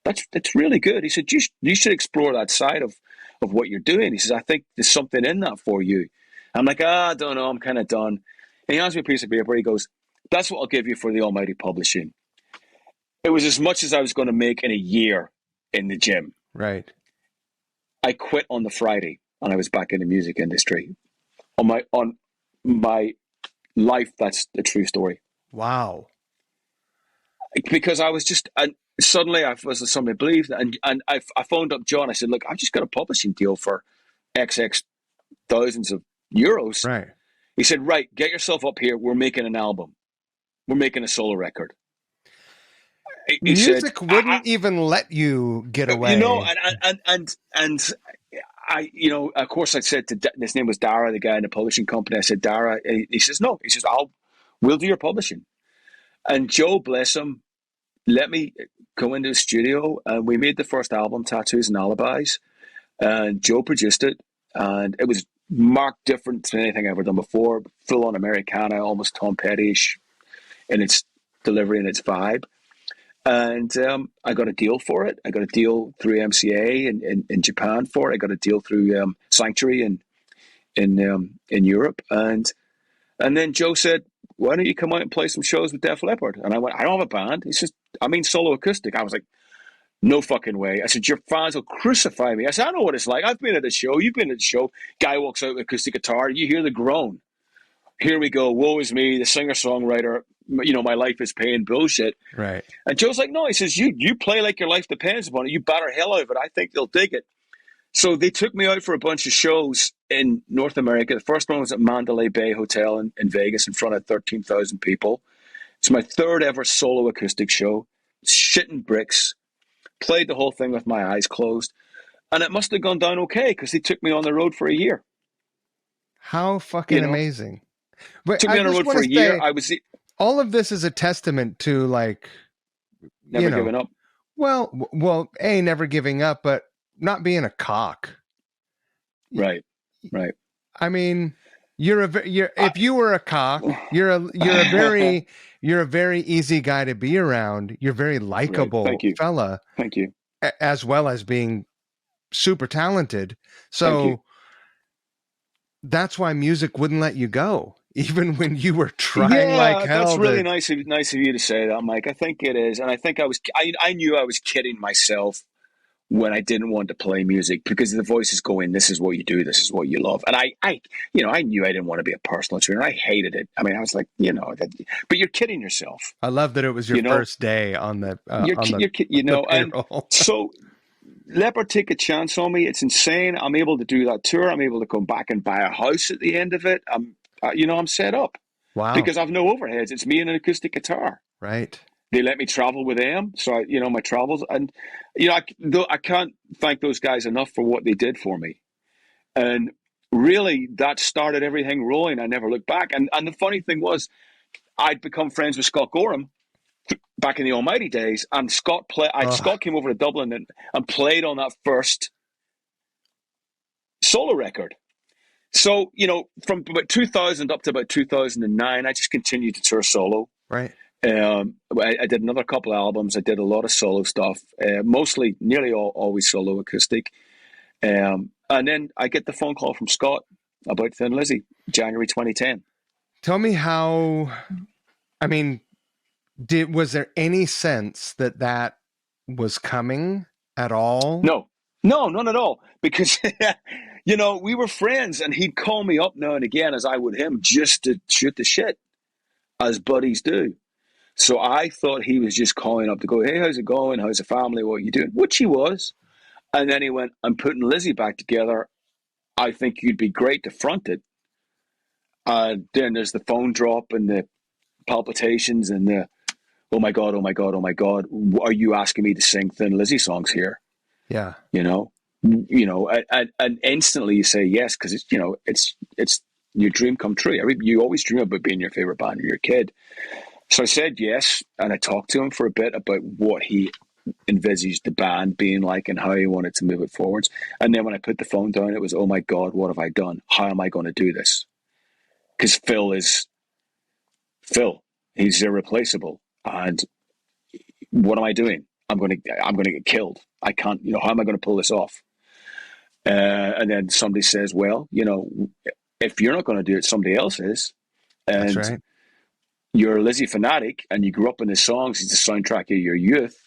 [SPEAKER 2] that's really good. He said, you should explore that side of what you're doing. He says, I think there's something in that for you. I'm like, I don't know. I'm kind of done. And he hands me a piece of paper. He goes, that's what I'll give you for the Almighty Publishing. It was as much as I was going to make in a year in the gym.
[SPEAKER 1] Right.
[SPEAKER 2] I quit on the Friday and I was back in the music industry. On my life, that's the true story.
[SPEAKER 1] Wow.
[SPEAKER 2] Because I was just, and suddenly I was somebody believed, and I phoned up John. I said, look, I've just got a publishing deal for XX thousands of euros.
[SPEAKER 1] Right.
[SPEAKER 2] He said, right, get yourself up here. We're making an album. We're making a solo record. He
[SPEAKER 1] Music
[SPEAKER 2] said,
[SPEAKER 1] wouldn't even let you get away.
[SPEAKER 2] and I, of course I said to, his name was Dara, the guy in the publishing company. I said, Dara, he says, no, he says, we'll do your publishing. And Joe, bless him, let me go into the studio and we made the first album, Tattoos and Alibis. And Joe produced it. And it was marked different than anything I've ever done before. Full on Americana, almost Tom Petty-ish in its delivery and its vibe. And I got a deal for it. I got a deal through MCA in Japan for it. I got a deal through Sanctuary in Europe. And then Joe said, why don't you come out and play some shows with Def Leppard? And I went, I don't have a band. He says, I mean solo acoustic. I was like, no fucking way. I said, your fans will crucify me. I said, I know what it's like. I've been at the show. You've been at the show. Guy walks out with acoustic guitar. You hear the groan. Here we go. Woe is me, the singer-songwriter. My life is pain bullshit.
[SPEAKER 1] Right.
[SPEAKER 2] And Joe's like, no. He says, you play like your life depends upon it. You batter hell out of it. I think they'll dig it. So they took me out for a bunch of shows in North America. The first one was at Mandalay Bay Hotel in Vegas in front of 13,000 people. It's my third ever solo acoustic show. Shitting bricks. Played the whole thing with my eyes closed. And it must have gone down okay because they took me on the road for a year.
[SPEAKER 1] How fucking amazing. But
[SPEAKER 2] took me on the road for a year. I was
[SPEAKER 1] all of this is a testament to
[SPEAKER 2] never giving up.
[SPEAKER 1] Well, never giving up, but not being a cock.
[SPEAKER 2] Right.
[SPEAKER 1] I mean, if you were a cock, you're a very easy guy to be around. You're very likable fella.
[SPEAKER 2] Thank you.
[SPEAKER 1] As well as being super talented. So that's why music wouldn't let you go, even when you were trying like hell.
[SPEAKER 2] That's really nice of you to say that, Mike. I think it is, and I think I knew I was kidding myself when I didn't want to play music because the voices go in, this is what you do, this is what you love. And I knew I didn't want to be a personal trainer. I hated it. I mean, I was like, but you're kidding yourself.
[SPEAKER 1] I love that it was your first day on the
[SPEAKER 2] and so Leopard take a chance on me. It's insane. I'm able to do that tour. I'm able to come back and buy a house at the end of it. I'm set up.
[SPEAKER 1] Wow.
[SPEAKER 2] Because I've no overheads. It's me and an acoustic guitar.
[SPEAKER 1] Right.
[SPEAKER 2] They let me travel with them. So, my travels. And, I can't thank those guys enough for what they did for me. And really, that started everything rolling. I never looked back. And the funny thing was, I'd become friends with Scott Gorham back in the Almighty days. And Scott came over to Dublin and played on that first solo record. So, from about 2000 up to about 2009, I just continued to tour solo.
[SPEAKER 1] Right.
[SPEAKER 2] I did another couple of albums. I did a lot of solo stuff, mostly, nearly always solo acoustic. And then I get the phone call from Scott about Thin Lizzy, January 2010.
[SPEAKER 1] Tell me how, I mean, was there any sense that that was coming at all?
[SPEAKER 2] No, no, none at all. Because, we were friends and he'd call me up now and again, as I would him, just to shoot the shit, as buddies do. So I thought he was just calling up to go, hey, how's it going? How's the family? What are you doing? Which he was. And then he went, I'm putting Lizzy back together. I think you'd be great to front it. Then there's the phone drop and the palpitations and the, oh my God, oh my God, oh my God. Are you asking me to sing Thin Lizzy songs here?
[SPEAKER 1] Yeah.
[SPEAKER 2] And instantly you say yes, because it's your dream come true. You always dream about being your favorite band when you're a kid. So I said yes, and I talked to him for a bit about what he envisaged the band being like and how he wanted to move it forwards. And then when I put the phone down, it was, oh my God, what have I done? How am I going to do this? Because Phil is Phil. He's irreplaceable. And what am I doing? I'm going to get killed. I can't, how am I going to pull this off? And then somebody says, well, if you're not going to do it, somebody else is.
[SPEAKER 1] That's
[SPEAKER 2] And
[SPEAKER 1] right.
[SPEAKER 2] you're a Lizzy fanatic and you grew up in his songs. He's the soundtrack of your youth.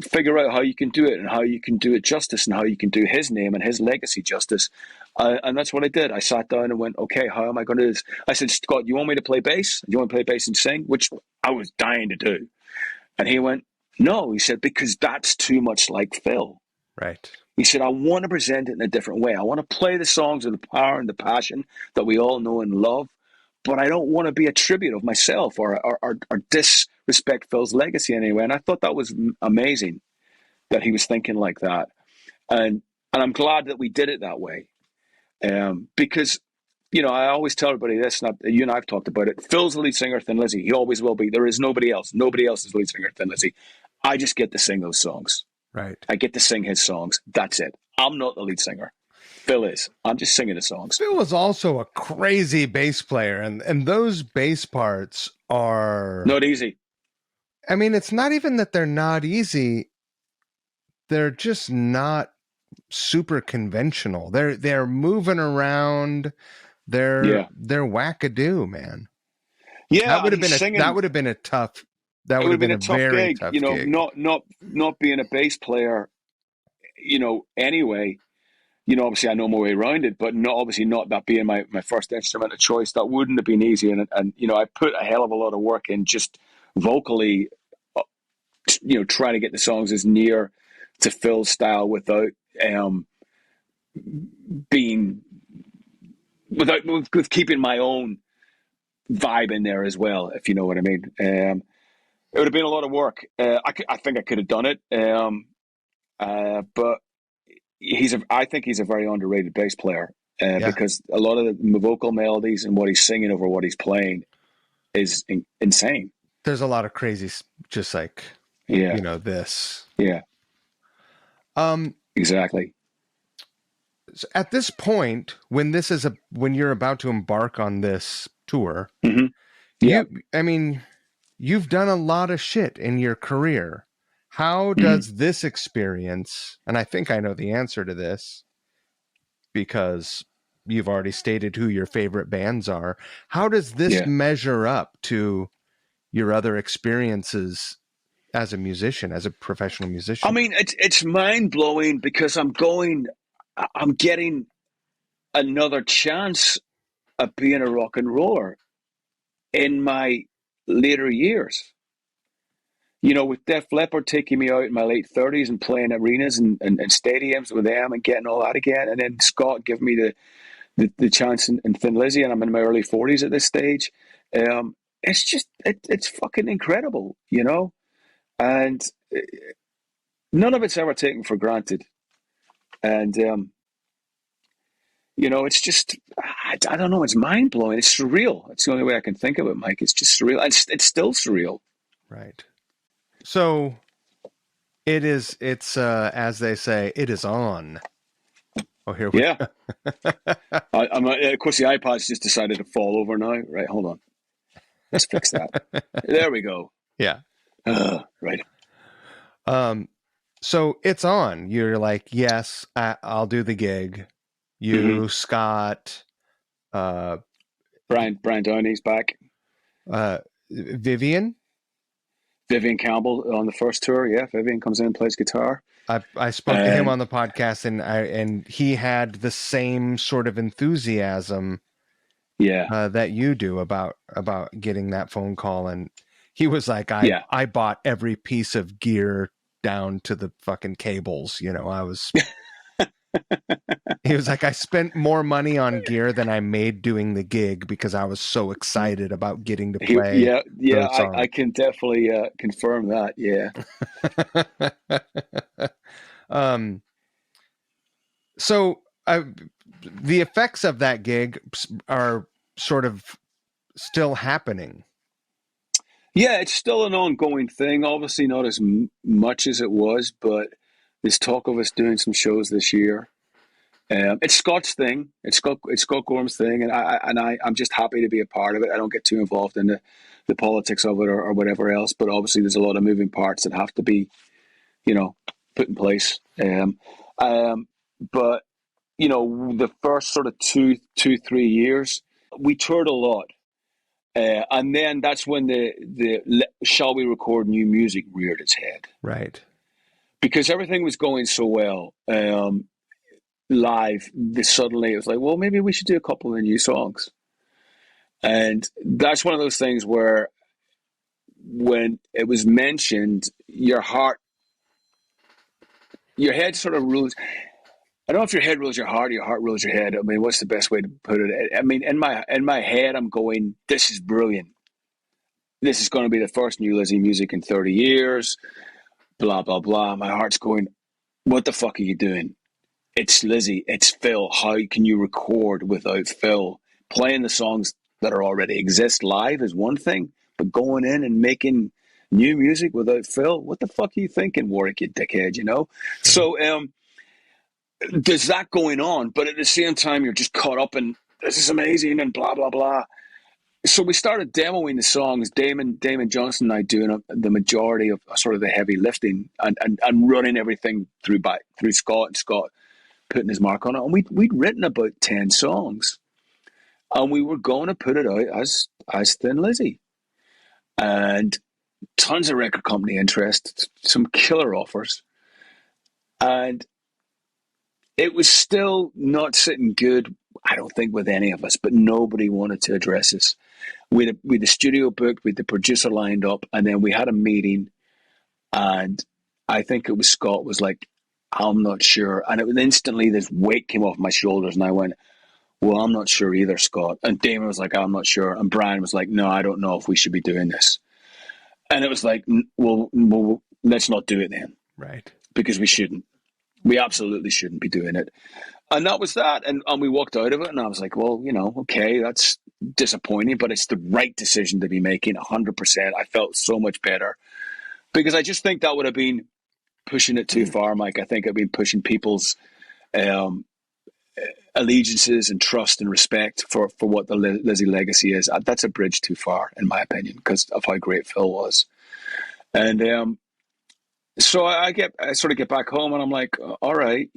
[SPEAKER 2] Figure out how you can do it and how you can do it justice and how you can do his name and his legacy justice. And that's what I did. I sat down and went, okay, how am I going to do this? I said, Scott, you want me to play bass? Do you want to play bass and sing? Which I was dying to do. And he went, no. He said, because that's too much like Phil.
[SPEAKER 1] Right.
[SPEAKER 2] He said, I want to present it in a different way. I want to play the songs with the power and the passion that we all know and love, but I don't want to be a tribute of myself or disrespect Phil's legacy anyway. And I thought that was amazing that he was thinking like that. And I'm glad that we did it that way. Because, I always tell everybody this, and you and I have talked about it. Phil's the lead singer of Thin Lizzy. He always will be. There is nobody else. Nobody else is the lead singer of Thin Lizzy. I just get to sing those songs.
[SPEAKER 1] Right.
[SPEAKER 2] I get to sing his songs. That's it. I'm not the lead singer. Phil is. I'm just singing the songs.
[SPEAKER 1] Phil was also a crazy bass player, and those bass parts are
[SPEAKER 2] not easy.
[SPEAKER 1] I mean, it's not even that they're not easy. They're just not super conventional. They're moving around. They're wackadoo, man.
[SPEAKER 2] Yeah,
[SPEAKER 1] that would have been a tough. That would have been a
[SPEAKER 2] tough
[SPEAKER 1] very
[SPEAKER 2] gig.
[SPEAKER 1] tough gig.
[SPEAKER 2] Not being a bass player. Anyway. Obviously I know my way around it, but not that being my first instrument of choice. That wouldn't have been easy. And I put a hell of a lot of work in just vocally, trying to get the songs as near to Phil's style without with keeping my own vibe in there as well, if you know what I mean. It would have been a lot of work. I think I could have done it. But I think he's a very underrated bass player because a lot of the vocal melodies and what he's singing over what he's playing is insane.
[SPEAKER 1] There's a lot of crazy, just like this.
[SPEAKER 2] Yeah. Exactly.
[SPEAKER 1] So at this point, when you're about to embark on this tour,
[SPEAKER 2] mm-hmm. Yeah.
[SPEAKER 1] You've done a lot of shit in your career. How does this experience, and I think I know the answer to this because you've already stated who your favorite bands are. How does this measure up to your other experiences as a musician, as a professional musician?
[SPEAKER 2] I mean, it's mind-blowing because I'm getting another chance of being a rock and roller in my later years. With Def Leppard taking me out in my late 30s and playing arenas and stadiums with them and getting all that again. And then Scott gave me the chance in Thin Lizzy, and I'm in my early 40s at this stage. It's just, it's fucking incredible, And none of it's ever taken for granted. And, it's just, I don't know, it's mind-blowing. It's surreal. It's the only way I can think of it, Mike. It's just surreal. It's still surreal.
[SPEAKER 1] Right. So it's as they say, it is on. Oh, here we
[SPEAKER 2] go. Of course, the iPod's just decided to fall over now. Right, hold on. Let's fix that. There we go.
[SPEAKER 1] Yeah.
[SPEAKER 2] Right.
[SPEAKER 1] Um, so it's on. You're like, yes, I'll do the gig.
[SPEAKER 2] Mm-hmm.
[SPEAKER 1] You, Scott, uh,
[SPEAKER 2] Brian Downey's back.
[SPEAKER 1] Vivian.
[SPEAKER 2] Vivian Campbell on the first tour. Yeah, Vivian comes in and plays guitar.
[SPEAKER 1] I spoke to him
[SPEAKER 2] And
[SPEAKER 1] on the podcast, and he had the same sort of enthusiasm
[SPEAKER 2] yeah,
[SPEAKER 1] that you do about getting that phone call, and he was like,
[SPEAKER 2] yeah.
[SPEAKER 1] I bought every piece of gear down to the fucking cables. He was like, I spent more money on gear than I made doing the gig because I was so excited about getting to play
[SPEAKER 2] Yeah.
[SPEAKER 1] those
[SPEAKER 2] I
[SPEAKER 1] songs.
[SPEAKER 2] can definitely confirm that. Yeah.
[SPEAKER 1] um, so the effects of that gig are sort of still happening.
[SPEAKER 2] Yeah, it's still an ongoing thing. Obviously, not as much as it was, but there's talk of us doing some shows this year. It's Scott's thing. It's Scott Gorham's thing, and I'm just happy to be a part of it. I don't get too involved in the politics of it or whatever else. But obviously, there's a lot of moving parts that have to be, you know, put in place. Um, but the first sort of 3 years, we toured a lot. And then that's when the shall we record new music reared its head,
[SPEAKER 1] Right.
[SPEAKER 2] because everything was going so well live. Suddenly it was like, well, maybe we should do a couple of new songs, and that's one of those things where when it was mentioned, your head sort of rules. I don't know if your head rules your heart or your heart rules your head. I mean, what's the best way to put it? I mean, in my head, I'm going, this is brilliant. This is going to be the first new Lizzy music in 30 years. Blah blah blah. My heart's going, what the fuck are you doing? It's Lizzy, it's Phil. How can you record without Phil? Playing the songs that are already exist live is one thing, but going in and making new music without Phil, what the fuck are you thinking, Warwick, you dickhead?
[SPEAKER 1] Sure.
[SPEAKER 2] So there's that going on, but at the same time, you're just caught up in this is amazing and blah blah blah. So we started demoing the songs. Damon Johnson and I doing the majority of sort of the heavy lifting and running everything through Scott, and Scott putting his mark on it. And we'd written about 10 songs, and we were going to put it out as Thin Lizzy, and tons of record company interest, some killer offers, and it was still not sitting good. I don't think with any of us, but nobody wanted to address us. We had the studio booked, we had the producer lined up, and then we had a meeting, and I think it was Scott was like, I'm not sure. And it was instantly this weight came off my shoulders, and I went, well, I'm not sure either, Scott. And Damon was like, I'm not sure. And Brian was like, no, I don't know if we should be doing this. And it was like, well let's not do it then,
[SPEAKER 1] Right.
[SPEAKER 2] because we shouldn't. We absolutely shouldn't be doing it. And that was that. And we walked out of it, and I was like, well, okay, that's disappointing, but it's the right decision to be making, 100%. I felt so much better, because I just think that would have been pushing it too far, Mike. I think it'd been pushing people's um, allegiances and trust and respect for what the Lizzy legacy is. That's a bridge too far, in my opinion, because of how great Phil was. And so I sort of get back home, and I'm like, all right,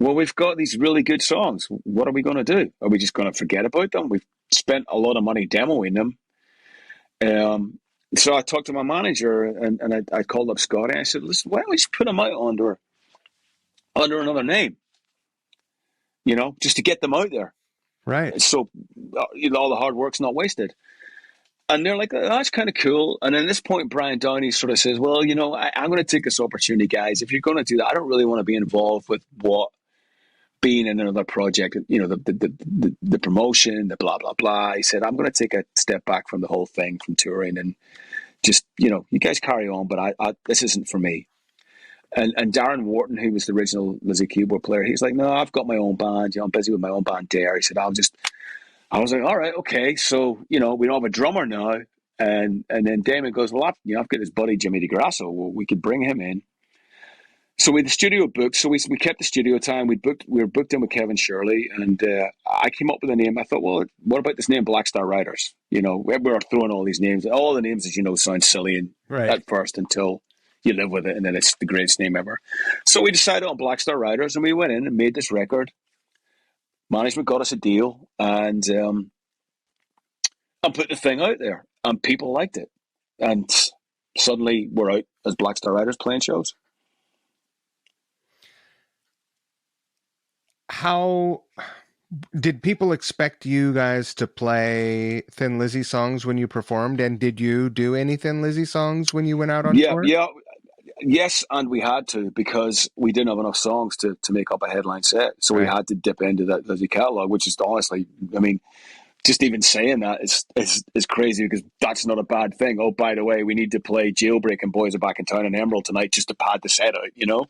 [SPEAKER 2] well, we've got these really good songs. What are we going to do? Are we just going to forget about them? We've spent a lot of money demoing them. So I talked to my manager, and I called up Scott, and I said, listen, why don't we just put them out under another name, just to get them out there.
[SPEAKER 1] Right.
[SPEAKER 2] So all the hard work's not wasted. And they're like, oh, that's kind of cool. And at this point, Brian Downey sort of says, well, I'm going to take this opportunity, guys. If you're going to do that, I don't really want to be involved with being in another project, the promotion, the blah, blah, blah. He said, I'm going to take a step back from the whole thing, from touring, and just, you guys carry on, but this isn't for me. And Darren Wharton, who was the original Lizzy keyboard player, he's like, no, I've got my own band. I'm busy with my own band there. He said, I was like, all right, okay. So, we don't have a drummer now. And then Damon goes, well, I've got his buddy, Jimmy DeGrasso. Well, we could bring him in. So we had the studio booked. So we kept the studio time. We were booked in with Kevin Shirley, and I came up with a name. I thought, well, what about this name, Black Star Riders? You know, we were throwing all these names. All the names, as you know, sound silly
[SPEAKER 1] Right.
[SPEAKER 2] at first until you live with it, and then it's the greatest name ever. So we decided on Black Star Riders, and we went in and made this record. Management got us a deal, and put the thing out there, and people liked it, and suddenly we're out as Black Star Riders playing shows.
[SPEAKER 1] How did people expect you guys to play Thin Lizzy songs when you performed? And did you do any Thin Lizzy songs when you went out on
[SPEAKER 2] Yeah,
[SPEAKER 1] tour?
[SPEAKER 2] yeah, yes, and we had to because we didn't have enough songs to make up a headline set, so we
[SPEAKER 1] Right.
[SPEAKER 2] had to dip into that Lizzy catalog, which is honestly, I mean, just even saying that is crazy because that's not a bad thing. Oh, by the way, we need to play Jailbreak and Boys Are Back in Town and Emerald tonight just to pad the set out. You know,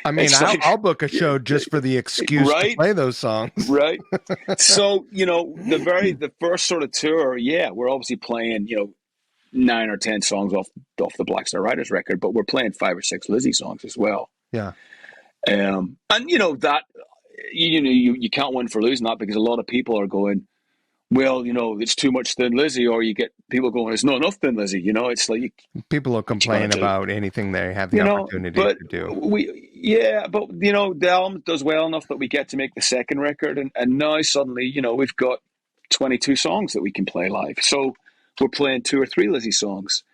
[SPEAKER 1] I mean,
[SPEAKER 2] it's like
[SPEAKER 1] I'll book a show just for the excuse to
[SPEAKER 2] right,
[SPEAKER 1] play those songs.
[SPEAKER 2] right. So you know, the first sort of tour, yeah, we're obviously playing 9 or 10 songs off the Black Star Riders record, but we're playing 5 or 6 Lizzy songs as well.
[SPEAKER 1] Yeah.
[SPEAKER 2] And that you can't win for losing that because a lot of people are going, well, it's too much Thin Lizzy, or you get people going, it's not enough Thin Lizzy. It's like
[SPEAKER 1] People will
[SPEAKER 2] what you gotta
[SPEAKER 1] complain
[SPEAKER 2] do,
[SPEAKER 1] about anything they have the opportunity
[SPEAKER 2] But
[SPEAKER 1] to do.
[SPEAKER 2] the album does well enough that we get to make the second record, and now suddenly we've got 22 songs that we can play live. So we're playing 2 or 3 Lizzy songs.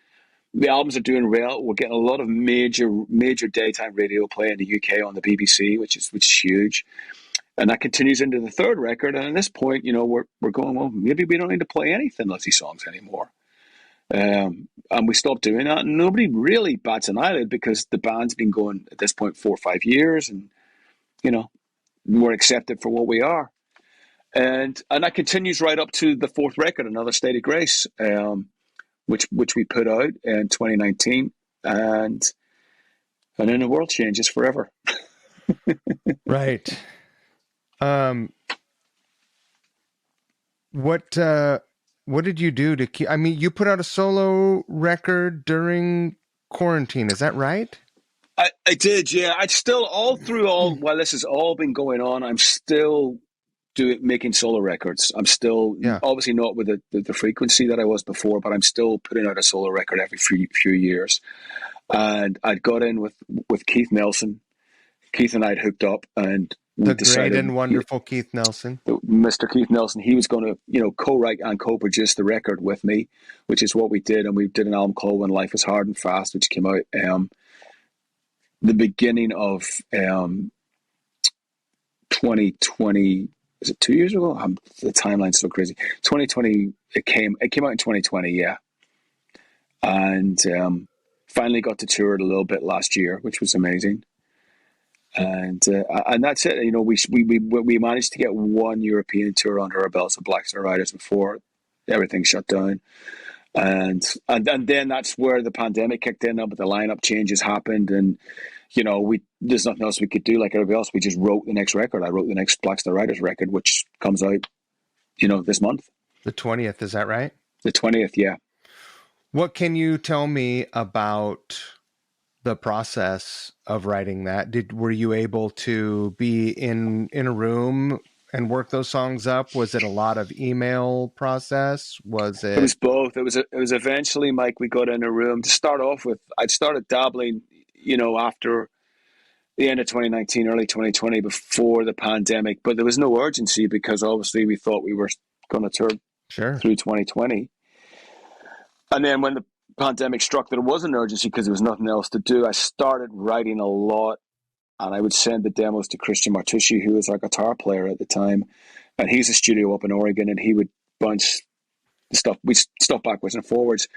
[SPEAKER 2] The albums are doing well. We're getting a lot of major daytime radio play in the UK on the BBC, which is huge. And that continues into the third record. And at this point, we're going, well, maybe we don't need to play any Thin Lizzy songs anymore. And we stopped doing that. And nobody really bats an eyelid because the band's been going at this point 4 or 5 years, and we're accepted for what we are. And that continues right up to the fourth record, Another State of Grace, which we put out in 2019, and then the world changes forever.
[SPEAKER 1] Right. What did you do to keep? I mean, you put out a solo record during quarantine. Is that right?
[SPEAKER 2] I did, yeah. I still while this has all been going on, I'm still making solo records. I'm still
[SPEAKER 1] Yeah.
[SPEAKER 2] obviously not with the frequency that I was before, but I'm still putting out a solo record every few years. And I'd got in with Keith Nelson. Keith and I had hooked up, and we
[SPEAKER 1] The
[SPEAKER 2] decided,
[SPEAKER 1] great and wonderful Keith Nelson.
[SPEAKER 2] Mr. Keith Nelson, he was going to co-write and co-produce the record with me, which is what we did. And we did an album called When Life Is Hard and Fast, which came out the beginning of 2020. Is it 2 years ago? The timeline's so crazy. 2020. It came out in 2020. Yeah, and finally got to tour it a little bit last year, which was amazing. And that's it. We managed to get one European tour under our belts of Black Star Riders before everything shut down. And then that's where the pandemic kicked in. But the lineup changes happened, and there's nothing else we could do like everybody else. We just wrote the next record. I wrote the next Black Star Riders record, which comes out, this month.
[SPEAKER 1] The 20th, is that right?
[SPEAKER 2] The 20th, yeah.
[SPEAKER 1] What can you tell me about the process of writing that? Were you able to be in a room and work those songs up? Was it a lot of email process? Was it?
[SPEAKER 2] It was both. It was eventually, Mike, we got in a room to start off with. I'd started dabbling, after the end of 2019, early 2020, before the pandemic, but there was no urgency because obviously we thought we were going to tour through 2020. And then when the pandemic struck, there was an urgency because there was nothing else to do. I started writing a lot, and I would send the demos to Christian Martucci, who was our guitar player at the time. And he's a studio up in Oregon, and he would bounce stuff. We stuff backwards and forwards.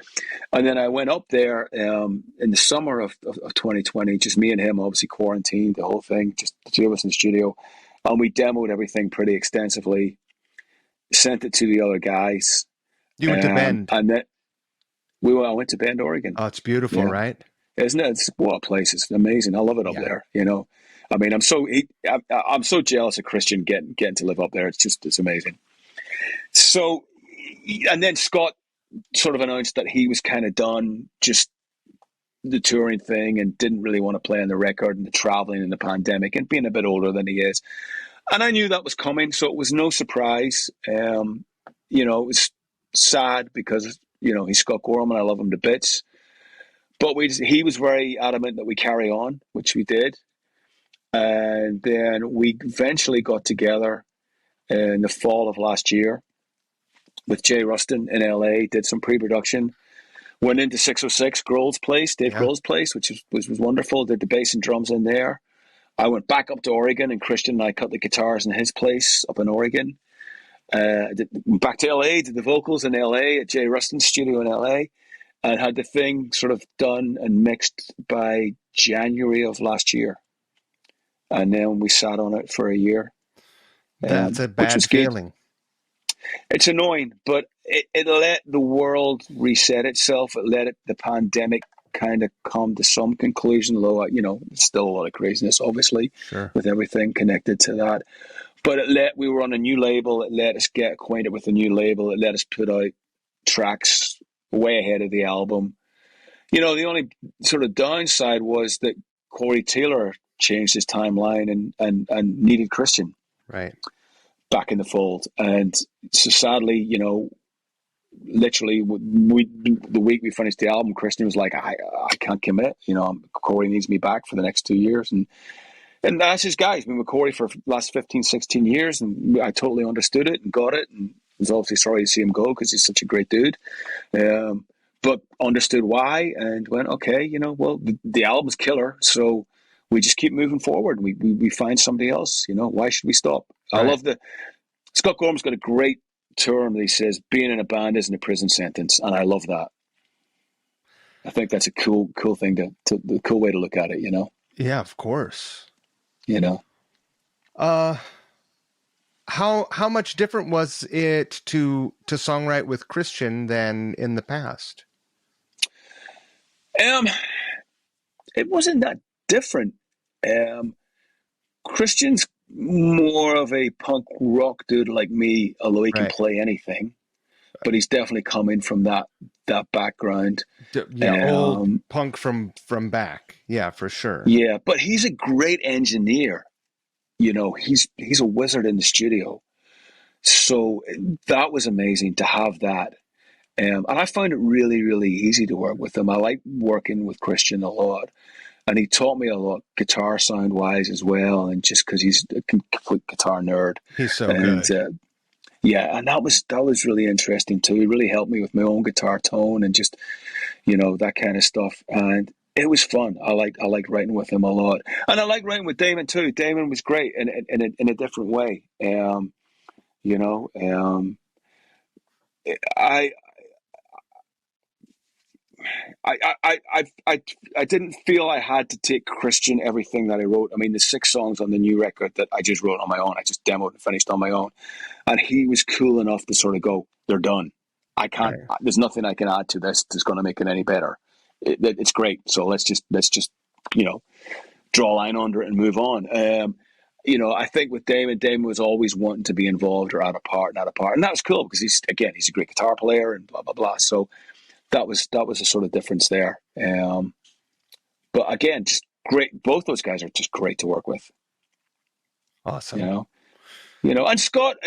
[SPEAKER 2] And then I went up there in the summer of 2020, just me and him, obviously quarantined, the whole thing, just the two of us in the studio. And we demoed everything pretty extensively, sent it to the other guys.
[SPEAKER 1] You went to Bend.
[SPEAKER 2] And then I went to Bend, Oregon.
[SPEAKER 1] Oh, it's beautiful, right?
[SPEAKER 2] Isn't it? What a place. It's amazing. I love it up there, I mean, I'm so jealous of Christian getting to live up there. It's amazing. So, and then Scott sort of announced that he was kind of done just the touring thing and didn't really want to play on the record and the traveling and the pandemic and being a bit older than he is. And I knew that was coming, so it was no surprise. It was sad because, he's Scott Gorham and I love him to bits. But he was very adamant that we carry on, which we did. And then we eventually got together in the fall of last year with Jay Rustin in LA, did some pre-production, went into 606 Grohl's place, Dave
[SPEAKER 1] Yeah.
[SPEAKER 2] Grohl's place, which was wonderful, did the bass and drums in there. I went back up to Oregon, and Christian and I cut the guitars in his place up in Oregon. Back to LA, did the vocals in LA at Jay Rustin's studio in LA, and had the thing sort of done and mixed by January of last year. And then we sat on it for a year,
[SPEAKER 1] That's a
[SPEAKER 2] which
[SPEAKER 1] bad
[SPEAKER 2] was good.
[SPEAKER 1] feeling.
[SPEAKER 2] It's annoying, but it let the world reset itself. It let the pandemic kind of come to some conclusion, though, still a lot of craziness, obviously,
[SPEAKER 1] Sure.
[SPEAKER 2] with everything connected to that. But we were on a new label. It let us get acquainted with the new label. It let us put out tracks way ahead of the album. The only sort of downside was that Corey Taylor changed his timeline and needed Christian
[SPEAKER 1] Right.
[SPEAKER 2] back in the fold. And so sadly, literally the week we finished the album, Christian was like, I can't commit. Corey needs me back for the next 2 years. And that's his guy. He's been with Corey for the last 15, 16 years. And I totally understood it and got it. And was obviously sorry to see him go because he's such a great dude. But understood why and went, okay, well, the album's killer. So we just keep moving forward. We find somebody else. Why should we stop?
[SPEAKER 1] Right.
[SPEAKER 2] I love Scott Gorham's got a great term that he says, being in a band isn't a prison sentence. And I love that. I think that's a cool thing the cool way to look at it,
[SPEAKER 1] Yeah, of course. How much different was it to songwrite with Christian than in the past?
[SPEAKER 2] It wasn't that different. Christian's more of a punk rock dude like me, although he can
[SPEAKER 1] Right.
[SPEAKER 2] play anything. But he's definitely coming from that background.
[SPEAKER 1] Old punk from back. Yeah, for sure.
[SPEAKER 2] Yeah, but he's a great engineer. He's a wizard in the studio. So that was amazing to have that. And I found it really, really easy to work with him. I like working with Christian a lot. And he taught me a lot, guitar sound wise as well. And just because he's a complete guitar nerd.
[SPEAKER 1] He's so
[SPEAKER 2] and,
[SPEAKER 1] good.
[SPEAKER 2] And that was really interesting too. He really helped me with my own guitar tone and just, that kind of stuff. And it was fun. I liked writing with him a lot. And I like writing with Damon too. Damon was great in a different way. I didn't feel I had to take Christian everything that I wrote. I mean, the 6 songs on the new record that I just wrote on my own, I just demoed and finished on my own. And he was cool enough to sort of go, they're done. I can't,
[SPEAKER 1] Right.
[SPEAKER 2] there's nothing I can add to this that's going to make it any better. It's great. So let's just, draw a line under it and move on. I think with Damon was always wanting to be involved or add a part. And that was cool because he's a great guitar player and blah, blah, blah. So that was a sort of difference there. But again, just great. Both those guys are just great to work with.
[SPEAKER 1] Awesome.
[SPEAKER 2] And Scott,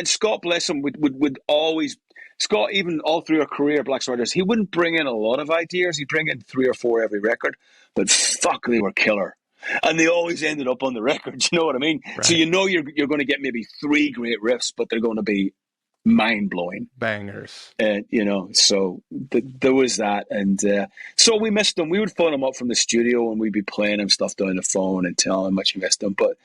[SPEAKER 2] bless him, would always, Scott, even all through our career, Black Riders, he wouldn't bring in a lot of ideas. He'd bring in 3 or 4 every record, but fuck, they were killer. And they always ended up on the record. You know what I mean?
[SPEAKER 1] Right.
[SPEAKER 2] So you're going to get maybe 3 great riffs, but they're going to be mind blowing
[SPEAKER 1] Bangers.
[SPEAKER 2] And so there was that, and so we missed him. We would phone him up from the studio, and we'd be playing him stuff down the phone and telling him how much we missed him. But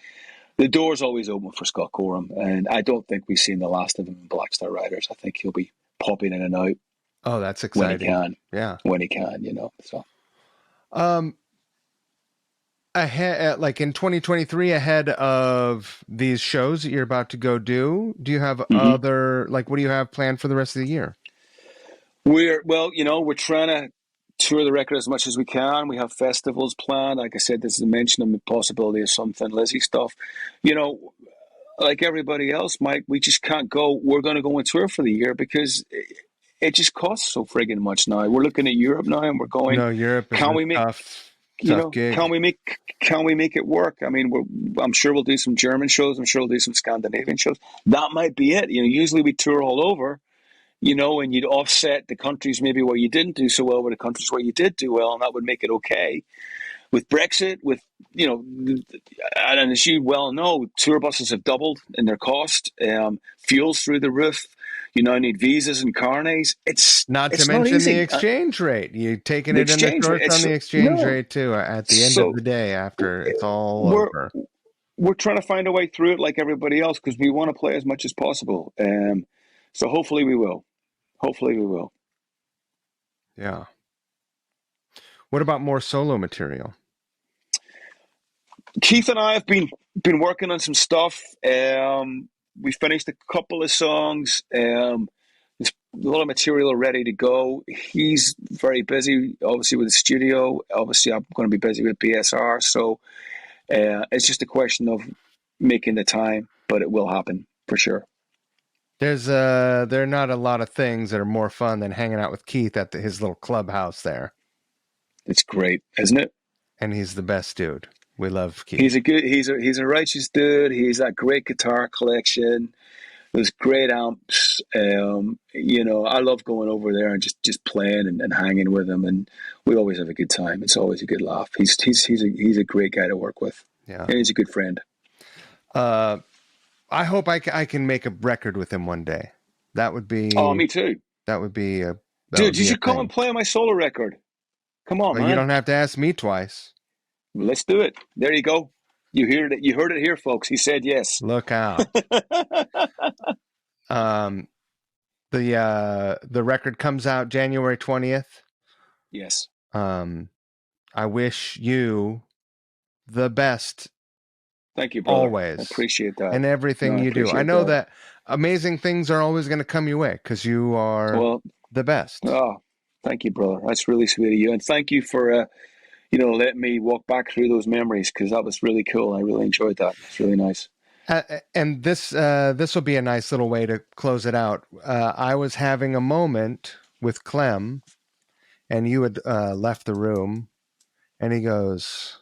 [SPEAKER 2] the door's always open for Scott Gorham, and I don't think we've seen the last of him in Black Star Riders. I think he'll be popping in and out.
[SPEAKER 1] Oh, that's exciting.
[SPEAKER 2] When he can.
[SPEAKER 1] Yeah.
[SPEAKER 2] When he can, So.
[SPEAKER 1] Ahead, like in 2023, ahead of these shows that you're about to go do you have other, like, what do you have planned for the rest of the year?
[SPEAKER 2] We're trying to tour the record as much as we can. We have festivals planned. Like I said, there's a mention of the possibility of some Thin Lizzy stuff. Like everybody else, Mike, we just can't go. We're going to go on tour for the year because it just costs so friggin' much now. We're looking at Europe now, and we're going,
[SPEAKER 1] No, Europe is
[SPEAKER 2] can
[SPEAKER 1] a
[SPEAKER 2] we make,
[SPEAKER 1] tough gig.
[SPEAKER 2] can we make it work? I mean, I'm sure we'll do some German shows. I'm sure we'll do some Scandinavian shows. That might be it. Usually we tour all over, and you'd offset the countries maybe where you didn't do so well with the countries where you did do well, and that would make it okay. With Brexit, and as you well know, tour buses have doubled in their cost. Fuel's through the roof. You now need visas and carnets.
[SPEAKER 1] Not to
[SPEAKER 2] It's not
[SPEAKER 1] mention the
[SPEAKER 2] easy.
[SPEAKER 1] exchange rate. You're taking
[SPEAKER 2] The
[SPEAKER 1] it in the
[SPEAKER 2] exchange rate.
[SPEAKER 1] shorts on
[SPEAKER 2] It's
[SPEAKER 1] the exchange
[SPEAKER 2] no.
[SPEAKER 1] rate too at the end of
[SPEAKER 2] So
[SPEAKER 1] the day after it's all
[SPEAKER 2] we're
[SPEAKER 1] over.
[SPEAKER 2] we're trying to find a way through it like everybody else because we want to play as much as possible. So hopefully we will. Hopefully we will.
[SPEAKER 1] Yeah. What about more solo material?
[SPEAKER 2] Keith and I have been working on some stuff. We finished a couple of songs. There's a lot of material ready to go. He's very busy, obviously, with the studio. Obviously, I'm going to be busy with BSR. So it's just a question of making the time, but it will happen for sure.
[SPEAKER 1] There are not a lot of things that are more fun than hanging out with Keith at his little clubhouse there.
[SPEAKER 2] It's great, isn't it?
[SPEAKER 1] And he's the best dude. We love Keith.
[SPEAKER 2] He's a righteous dude. He's a great guitar collection. There's great amps. I love going over there and just playing and hanging with him, and we always have a good time. It's always a good laugh. He's a great guy to work with.
[SPEAKER 1] Yeah,
[SPEAKER 2] and he's a good friend.
[SPEAKER 1] I hope I can make a record with him one day. That would be.
[SPEAKER 2] Oh, me too.
[SPEAKER 1] That would be a.
[SPEAKER 2] Dude, you should come and play on my solo record. Come on,
[SPEAKER 1] well,
[SPEAKER 2] man.
[SPEAKER 1] You don't have to ask me twice.
[SPEAKER 2] Let's do it. There you go. You heard it. You heard it here, folks. He said yes.
[SPEAKER 1] Look out. The record comes out January 20th.
[SPEAKER 2] Yes.
[SPEAKER 1] I wish you the best.
[SPEAKER 2] Thank you, brother.
[SPEAKER 1] Always.
[SPEAKER 2] I appreciate that.
[SPEAKER 1] And everything you do. I know that amazing things are always going to come your way because you are the best.
[SPEAKER 2] Oh, thank you, brother. That's really sweet of you. And thank you for, letting me walk back through those memories because that was really cool. I really enjoyed that. It's really nice.
[SPEAKER 1] And this will be a nice little way to close it out. I was having a moment with Clem, and you had left the room, and he goes,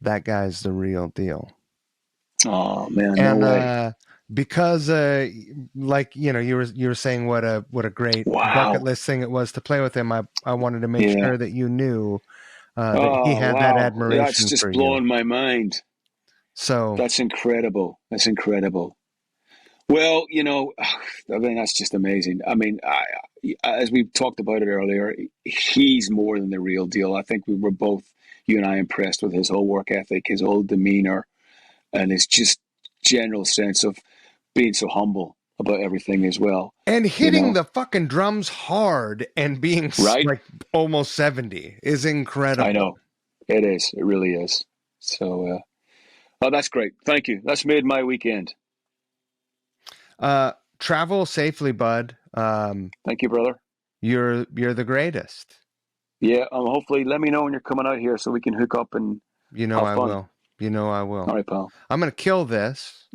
[SPEAKER 1] "That guy's the real deal."
[SPEAKER 2] Oh man,
[SPEAKER 1] and,
[SPEAKER 2] no way.
[SPEAKER 1] Because, you were saying what a great bucket list thing it was to play with him. I wanted to make sure that you knew that he had that admiration.
[SPEAKER 2] That's just blowing my mind.
[SPEAKER 1] So
[SPEAKER 2] that's incredible. That's incredible. Well, I mean, that's just amazing. I mean, as we talked about it earlier, he's more than the real deal. I think we were both, you and I, impressed with his whole work ethic, his whole demeanor, and his just general sense of being so humble about everything as well.
[SPEAKER 1] And hitting the fucking drums hard and being like almost 70 is incredible.
[SPEAKER 2] I know. It is. It really is. So, that's great. Thank you. That's made my weekend.
[SPEAKER 1] Travel safely, bud.
[SPEAKER 2] Thank you, brother.
[SPEAKER 1] You're the greatest.
[SPEAKER 2] Yeah. Hopefully, let me know when you're coming out here so we can hook up and have fun.
[SPEAKER 1] I will. You know I will.
[SPEAKER 2] All right, pal.
[SPEAKER 1] I'm going to kill this